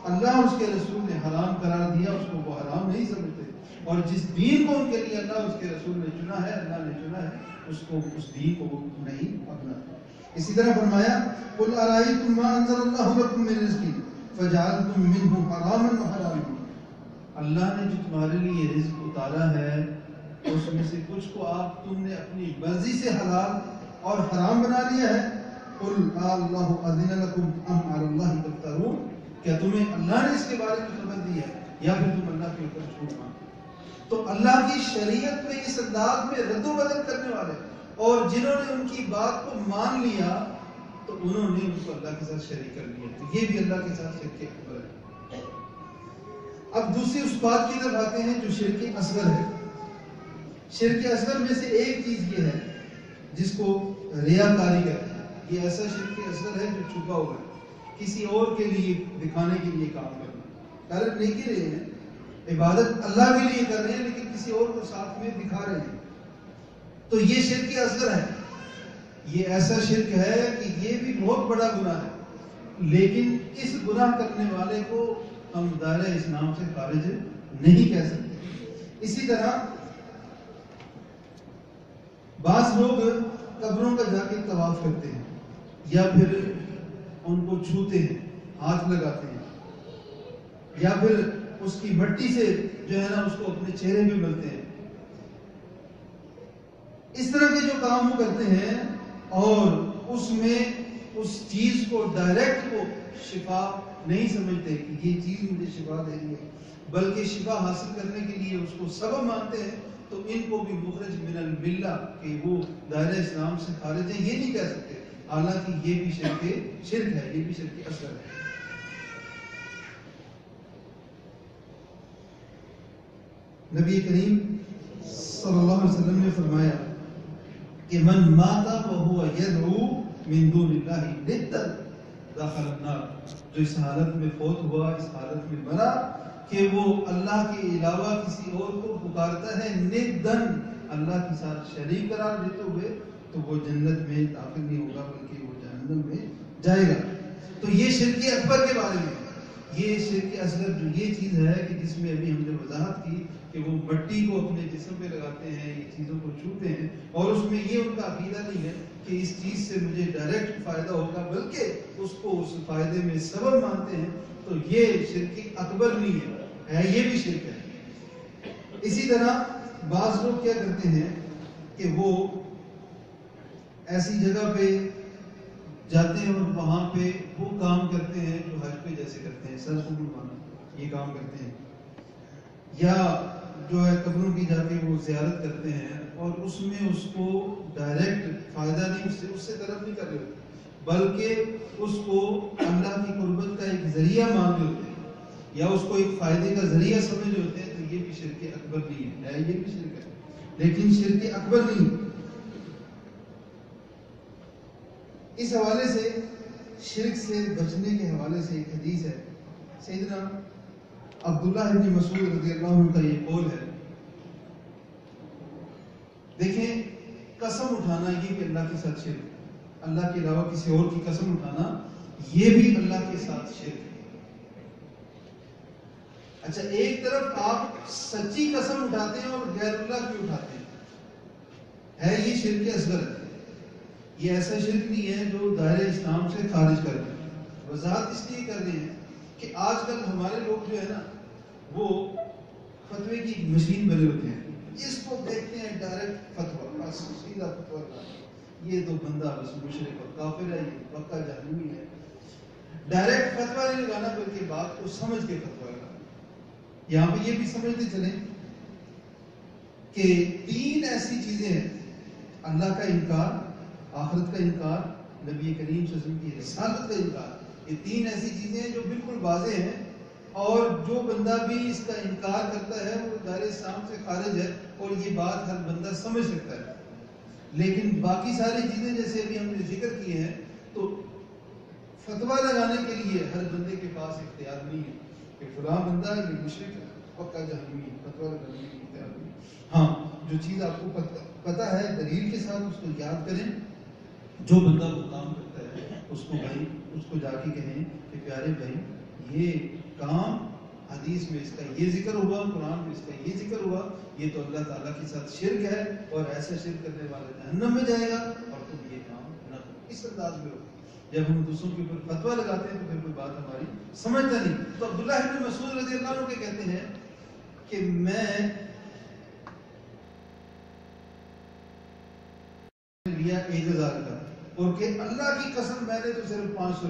اللہ اور اس کے رسول نے حرام قرار دیا اس کو وہ حرام نہیں سمجھتے، اور جس دین کو ان کے لیے اللہ اور اس کے رسول نے چنا ہے، اللہ نے چنا ہے، اس دین کو وہ نہیں اپناتے. اسی طرح فرمایا قُلْ أَرَأَيْتُمْ مَا أَنزَلَ اللَّهُ لَكُم مِّن رِّزْقٍ فَجَعَلْتُم مِّنْهُ حَرَامًا وَحَلَالًا. اللہ نے جو تمہارے لیے رزق اتارا ہے اس میں سے کچھ کو تم نے اپنی مرضی سے حلال اور حرام بنا لیا ہے. قُلْ اللَّهُ أَذِنَ لَكُمْ أَمْ عَلَى اللَّهِ تَفْتَرُونَ، کیا تمہیں اللہ نے اس کے بارے میں خبر دی ہے یا پھر تم اللہ کے اوپر جھوٹ مانتے؟ تو اللہ کی شریعت میں اس انداز میں رد و بدل کرنے والے اور جنہوں نے ان کی بات کو مان لیا تو انہوں نے ان کو اللہ کے ساتھ شریک کر لیا. تو یہ بھی اللہ کے ساتھ شرک اکبر ہے. اب دوسری اس بات کی طرف آتے ہیں جو شرک اصغر ہے. شرک اصغر میں سے ایک چیز یہ ہے جس کو ریاکاری کہتے ہیں. یہ ایسا شرک اصغر ہے جو چھپا ہوا ہے، کسی اور کے لیے دکھانے کے لیے کام کرنا. غلط نہیں کر رہے ہیں، عبادت اللہ کے لیے کر رہے ہیں لیکن کسی اور کو ساتھ میں دکھا رہے ہیں. تو یہ شرک اصغر ہے. یہ ایسا شرک ہے کہ یہ بھی بہت بڑا گناہ ہے، لیکن اس گناہ کرنے والے کو ہم دائرہ اسلام سے خارج نہیں کہہ سکتے. اسی طرح بعض لوگ قبروں کا جا کے طواف کرتے ہیں یا پھر ان کو چھوتے ہیں، ہاتھ لگاتے ہیں، یا پھر اس کی مٹی سے جو ہے نا اس کو اپنے چہرے پہ ملتے ہیں. اس طرح کے جو کام وہ کرتے ہیں اور اس میں اس چیز کو ڈائریکٹ کو شفا نہیں سمجھتے کہ یہ چیز مجھے شفا دے رہی ہے، بلکہ شفا حاصل کرنے کے لیے اس کو سبب مانتے ہیں، تو ان کو بھی مخرج من الملہ کہ وہ دائرہ اسلام سے خارج ہیں یہ نہیں کہہ سکتے. حالانکہ یہ بھی شرک ہے، یہ بھی شرک اصغر ہے. نبی کریم صلی اللہ علیہ وسلم نے فرمایا کہ من مات وهو يدعو من دون الله ندا دخل النار، جو اس حالت میں فوت ہوا، اس حالت میں مرا کہ وہ اللہ کے علاوہ کسی اور کو پکارتا ہے ندن، اللہ کے ساتھ شریک قرار دیتے ہوئے، تو وہ جنت میں داخل نہیں ہوگا بلکہ وہ جہنم میں جائے گا. تو یہ شرک اکبر کے بارے میں. یہ شرک اصغر جو یہ چیز ہے کہ جس میں ابھی ہم نے وضاحت کی کہ وہ مٹی کو اپنے جسم پہ لگاتے ہیں، یہ چیزوں کو چھوتے ہیں، اور اس میں یہ ان کا عقیدہ نہیں ہے کہ اس چیز سے مجھے ڈائریکٹ فائدہ ہوگا، بلکہ اس کو اس فائدے میں سبب مانتے ہیں. تو یہ شرک اکبر نہیں ہے، یہ بھی شرک ہے۔ اسی طرح بعض لوگ کیا کرتے ہیں کہ وہ ایسی جگہ پہ جاتے ہیں اور وہاں پہ وہ کام کرتے ہیں جو حج پہ جیسے کرتے ہیں، سر کو منڈوانا، یہ کام کرتے ہیں، یا جو ہے قبروں کی جا کے وہ زیارت کرتے ہیں، اور اس میں اس کو ڈائریکٹ فائدہ نہیں، اس سے طلب نہیں کر رہے ہوتے، بلکہ اس کو اللہ کی قربت کا ایک ذریعہ مان رہے ہوتے ہیں، یا اس کو ایک فائدے کا ذریعہ سمجھ رہے ہوتے ہیں، تو یہ بھی شرک اکبر نہیں ہے، یہ بھی شرک ہے، لیکن شرک اکبر نہیں۔ اس حوالے سے شرک سے بچنے کے حوالے سے ایک حدیث ہے، سیدنا عبداللہ بن مسعود رضی اللہ عنہ کا یہ قول ہے۔ دیکھیں، قسم اٹھانا یہ بھی اللہ کے ساتھ شرک ہے، اللہ کے علاوہ کسی اور کی قسم اٹھانا یہ بھی اللہ کے ساتھ شرک ہے۔ اچھا، ایک طرف آپ سچی قسم اٹھاتے ہیں اور غیر اللہ کی اٹھاتے ہیں، ہے یہ شرک اصغر ہے۔ یہ ایسا شرک نہیں ہے جو دائرہ اسلام سے خارج کر رہے ہیں۔ وضاحت اس لیے کر رہے ہیں کہ آج کل ہمارے لوگ جو ہے نا وہ فتوے کی مشین بنے ہوتے ہیں، اس کو دیکھتے ہیں ڈائریکٹ فتوا، بس سیدھا فتوا لگانا، یہ تو بندہ بس مشرک اور کافر ہے، یہ پکا جہنمی ہے۔ ڈائریکٹ فتوا نہیں لگانا بلکہ بات کو سمجھ کے فتوا لگانا۔ یہاں پہ یہ بھی سمجھتے چلیں کہ 3 ایسی چیزیں ہیں، اللہ کا انکار، آخرت کا انکار، نبی کریم صلی اللہ علیہ وسلم کی رسالت کا انکار، یہ 3 ایسی چیزیں ہیں جو بالکل واضح ہیں، اور جو بندہ بھی اس کا انکار کرتا ہے وہ دائرہ اسلام سے خارج ہے، اور یہ بات ہر بندہ سمجھ سکتا ہے۔ لیکن باقی ساری چیزیں جیسے ابھی ہم نے ذکر کیے ہیں، تو فتویٰ لگانے کے لیے ہر بندے کے پاس اختیار نہیں ہے کہ فلاں بندہ یہ مشرک ہے، پکا جہنمی ہے، فتویٰ لگانے کی اختیار نہیں۔ ہاں، جو چیز آپ کو پتہ ہے دلیل کے ساتھ اس کو یاد کریں، جو بندہ وہ کام کرتا ہے اس کو بھائی اس کو جا کے کہیں کہ پیارے بھائی یہ کام حدیث میں اس کا یہ ذکر ہوا، قرآن میں اس کا یہ ذکر ہوا، یہ تو اللہ تعالیٰ کے ساتھ شرک ہے، اور ایسا شرک کرنے والا جہنم میں جائے گا، اور تم یہ کام نہ کرو۔ اس انداز میں ہو۔ جب ہم دوسروں کے اوپر فتویٰ لگاتے ہیں تو پھر کوئی بات ہماری سمجھتا نہیں۔ تو عبداللہ بن مسعود رضی اللہ عنہ کے کہتے ہیں کہ میں لیا 1000 کا، اور کہ اللہ کی قسم میں نے تو صرف 500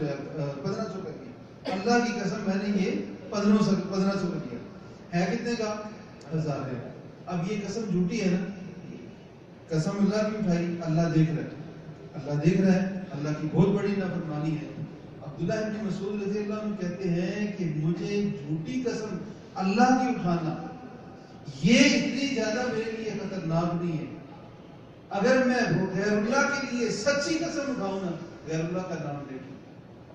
1500 کر دیا، اللہ کی قسم میں نے یہ 1500 کر دیا، ہے کتنے کا؟ 1000 ہے۔ اب یہ قسم جھوٹی ہے نا، قسم اللہ کی اٹھائی، اللہ دیکھ رہا ہے، اللہ دیکھ رہا ہے، اللہ کی بہت بڑی نافرمانی ہے۔ عبداللہ بن مسعود رضی اللہ عنہ کہتے ہیں کہ مجھے جھوٹی قسم اللہ کی اٹھانا یہ اتنی زیادہ میرے لیے خطرناک نہیں ہے، اگر میں غیر اللہ کے لیے سچی قسم اٹھاؤں نا، غیر اللہ کا نام لے لوں۔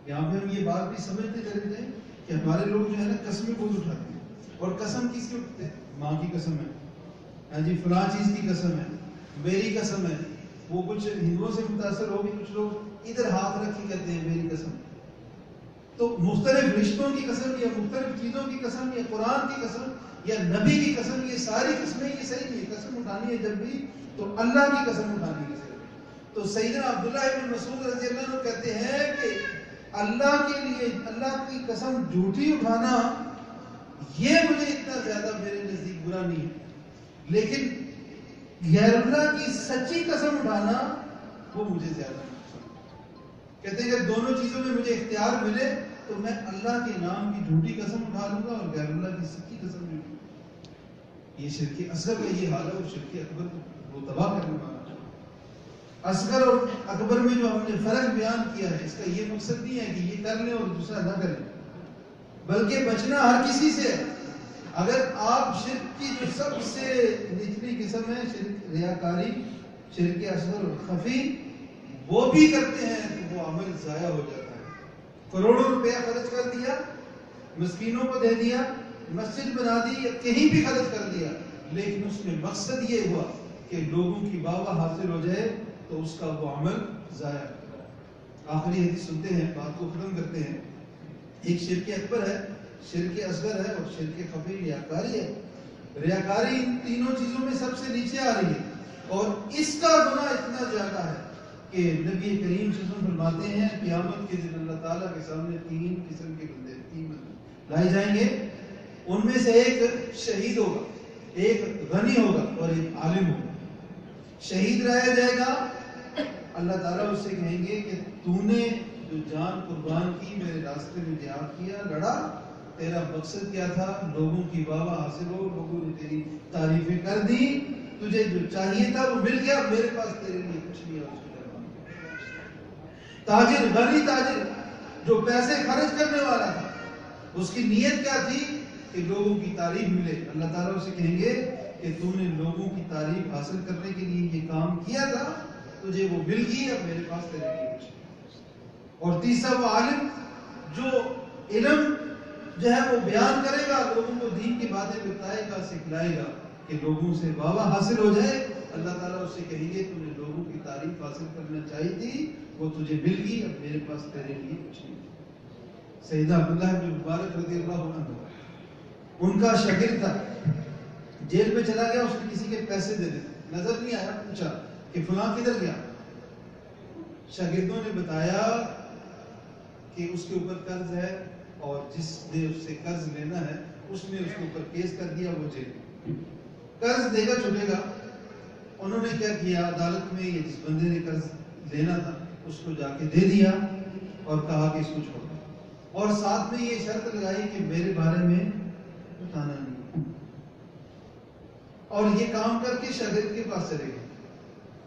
یہاں پہ ہم یہ بات بھی سمجھتے چلے جائیں کہ ہمارے لوگ جو ہے نا قسمیں بہت اٹھاتے ہیں، اور قسم کس کی اٹھتے ہیں؟ ماں کی قسم ہے، ہاں جی فلاں چیز کی قسم ہے، میری قسم ہے۔ وہ کچھ ہندوؤں سے متاثر ہو گئے، کچھ لوگ ادھر ہاتھ رکھ کے کہتے ہیں میری قسم۔ تو مختلف رشتوں کی قسم، یا مختلف چیزوں کی قسم، یا قرآن کی قسم، یا نبی کی قسم، یہ ساری قسمیں یہ صحیح نہیں ہے۔ قسم اٹھانی ہے جب بھی تو اللہ کی قسم اٹھانی ہے۔ تو سیدنا عبداللہ بن مسعود رضی اللہ عنہ کہتے ہیں کہ اللہ کے لیے اللہ کی قسم جھوٹی اٹھانا یہ مجھے اتنا زیادہ میرے نزدیک برا نہیں ہے، لیکن غیر اللہ کی سچی قسم اٹھانا وہ مجھے زیادہ پسند۔ کہتے ہیں کہ دونوں چیزوں میں مجھے اختیار ملے تو میں اللہ کے نام کی جھوٹی قسم اٹھا لوں گا، اور غیر اللہ کی سچی قسم بھی۔ یہ شرک اصغر کا یہ حال ہے، اور شرک اکبر کو تباہ کرنے والا ہے۔ اصغر اور اکبر میں جو ہم نے فرق بیان کیا ہے، اس کا یہ مقصد نہیں ہے کہ یہ کر لیں اور دوسرا نہ کریں، بلکہ بچنا ہر کسی سے ہے۔ اگر آپ شرک کی جو سب سے نچلی قسم ہے شرک ریاکاری، شرک اصغر اور خفی، وہ بھی کرتے ہیں تو وہ عمل ضائع ہو جاتا ہے۔ کروڑوں روپیہ خرچ کر دیا، مسکینوں کو دے دیا، مسجد بنا دی، یا کہیں بھی خرچ کر دیا، لیکن اس میں مقصد یہ ہوا کہ لوگوں کی واہ واہ حاصل ہو جائے تو اس کا وہ عمل ضائع۔ آخری حدیث سنتے ہیں، بات کو ختم کرتے ہیں۔ ایک شرک اکبر ہے، شرک اصغر ہے، اور شرک خفی ریاکاری ہے۔ ریاکاری ان تینوں چیزوں میں سب سے نیچے آ رہی ہے، اور اس کا گناہ اتنا زیادہ ہے کہ نبی کریم صلی اللہ علیہ وسلم فرماتے ہیں قیامت کے دن اللہ تعالیٰ کے سامنے 3 قسم کے بندے 3 بندے لائے جائیں گے. ان میں سے ایک شہید ہوگا, ایک غنی ہوگا اور ایک عالم ہوگا. شہید رہا جائے گا, اللہ تعالیٰ اس سے کہیں گے کہ تو نے جو جان قربان کی, میرے راستے میں جہاد کیا, لڑا, تیرا مقصد کیا تھا؟ لوگوں کی واہ واہ حاصل ہو, لوگوں نے تیری تعریفیں کر دی, تجھے جو چاہیے تھا وہ مل گیا, میرے پاس تیرے لیے کچھ نہیں ہے. تاجر, غنی تاجر جو پیسے خرچ کرنے والا تھا, اس کی نیت کیا تھی کہ لوگوں کی تعریف ملے. اللہ تعالیٰ اسے کہیں گے کہ تو نے لوگوں کی تعریف حاصل کرنے کے لیے یہ کام کیا تھا, تجھے وہ مل گئی, اب میرے پاس تیرے لیے کچھ نہیں. اور تیسرا وہ عالم جو علم جو ہے وہ بیان کرے گا, لوگوں کو دین کی باتیں بتائے گا, سکھلائے گا کہ لوگوں سے واہ واہ حاصل ہو جائے. اللہ تعالیٰ اس سے کہیں گے تو نے لوگوں کی تعریف حاصل کرنا چاہیے تھی, وہ تجھے مل گئی, اب میرے پاس تیرے لیے کچھ نہیں. سیدنا عبداللہ بن مبارک رضی اللہ عنہ, ان کا شاگرد تھا, جیل میں چلا گیا, اس نے کسی کے پیسے دے دیے, نظر نہیں آیا, پوچھا کہ فلاں کدھر گیا. شاگردوں نے بتایا کہ اس کے اوپر قرض ہے اور جس نے اس سے قرض لینا ہے اس نے اس کے اوپر کیس کر دیا, وہ جیل. قرض دے گا چھوٹے گا. انہوں نے کیا کیا, عدالت میں یہ جس بندے نے قرض لینا تھا اس کو جا کے دے دیا اور کہا کہ اس کو چھوڑ دو, اور ساتھ میں یہ شرط لگائی کہ میرے بارے میں بتانا نہیں. اور یہ کام کر کے شاگرد کے پاس چلے گئے,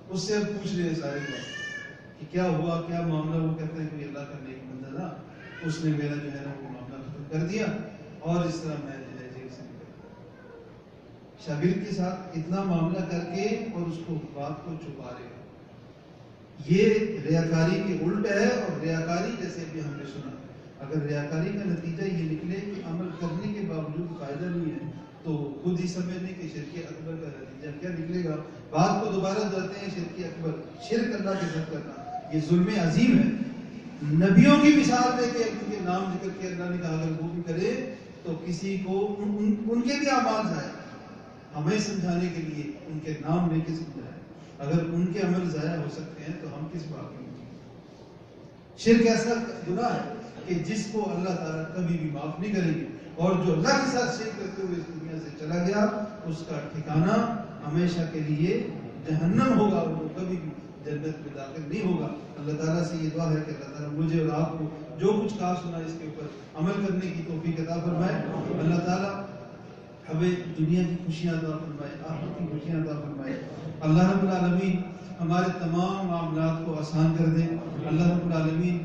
اس سے اب پوچھ رہے سارے بات کہ کیا ہوا, کیا معاملہ. وہ کہتے ہیں کہ اللہ کا نیک بندہ تھا, اس نے میرا جو ہے نا وہ معاملہ ختم کر دیا اور اس طرح میں جو ہے جیل سے نکل گیا. شاگرد کے ساتھ اتنا معاملہ کر کے اور اس کو بات کو چھپا رہے. یہ ریاکاری کے الٹ ہے. اور ریاکاری جیسے بھی ہم نے سنا, اگر ریاکاری کا نتیجہ یہ نکلے کہ عمل کرنے کے باوجود فائدہ نہیں ہے تو خود ہی سمجھنے کہ شرک اکبر کا نتیجہ کیا نکلے گا. بات کو دوبارہ دہراتے ہیں, شرک اکبر, شرک اللہ کے ساتھ کرنا, یہ ظلم عظیم ہے. نبیوں کی مثال دے کے ان کے نام ذکر کے اللہ نے کہا اگر وہ بھی کرے تو کسی کو ان کے بھی اعمال ضائع, ہمیں سمجھانے کے لیے ان کے نام لے کے سمجھائے. اگر ان کے عمل ضائع ہو سکتے ہیں تو ہم کس بات میں. شرک ایسا گناہ ہے کہ جس کو اللہ تعالیٰ کبھی بھی معاف نہیں کرے گی, اور جو اللہ کے ساتھ شرک کرتے ہوئے اس دنیا سے چلا گیا اس کا ٹھکانہ ہمیشہ کے لیے جہنم ہوگا, وہ کبھی بھی جنت میں داخل نہیں ہوگا. اللہ تعالیٰ سے یہ دعا ہے کہ اللہ تعالیٰ مجھے اور آپ کو جو کچھ کہا سنا اس کے اوپر عمل کرنے کی توفیق عطا فرمائے. اللہ تعالیٰ ہمیں دنیا کی خوشیاں عطا فرمائے, آخرت کی خوشیاں عطا فرمائے. اللہ رب العالمین ہمارے تمام معاملات کو آسان کر دے. اللہ رب العالمین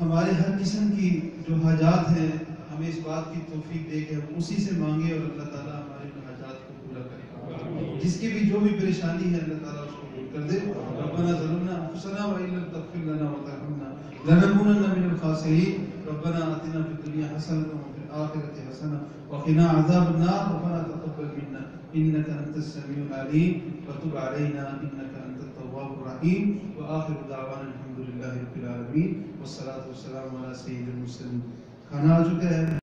ہمارے ہر قسم کی جو حاجات ہیں ہمیں اس بات کی توفیق دے کہ ہم اسی سے مانگے, اور اللہ تعالیٰ ہمارے حاجات کو پورا کرے. جس کی بھی جو بھی پریشانی ہے اللہ تعالیٰ اس کو دور کر دے. ربنا ظلمنا انفسنا وان لم تغفر لنا وترحمنا لنكونن من الخاسرين. ربنا آتنا في الدنيا حسنة وفي الآخرة حسنة وقنا عذاب النار. ربنا تقبل منا إنك أنت السميع العليم وتب علينا إنك أنت التواب الرحيم. وآخر دعوانا الحمد لله رب العالمين والصلاة والسلام على سيد المرسلين. کھانا آ چکا ہے.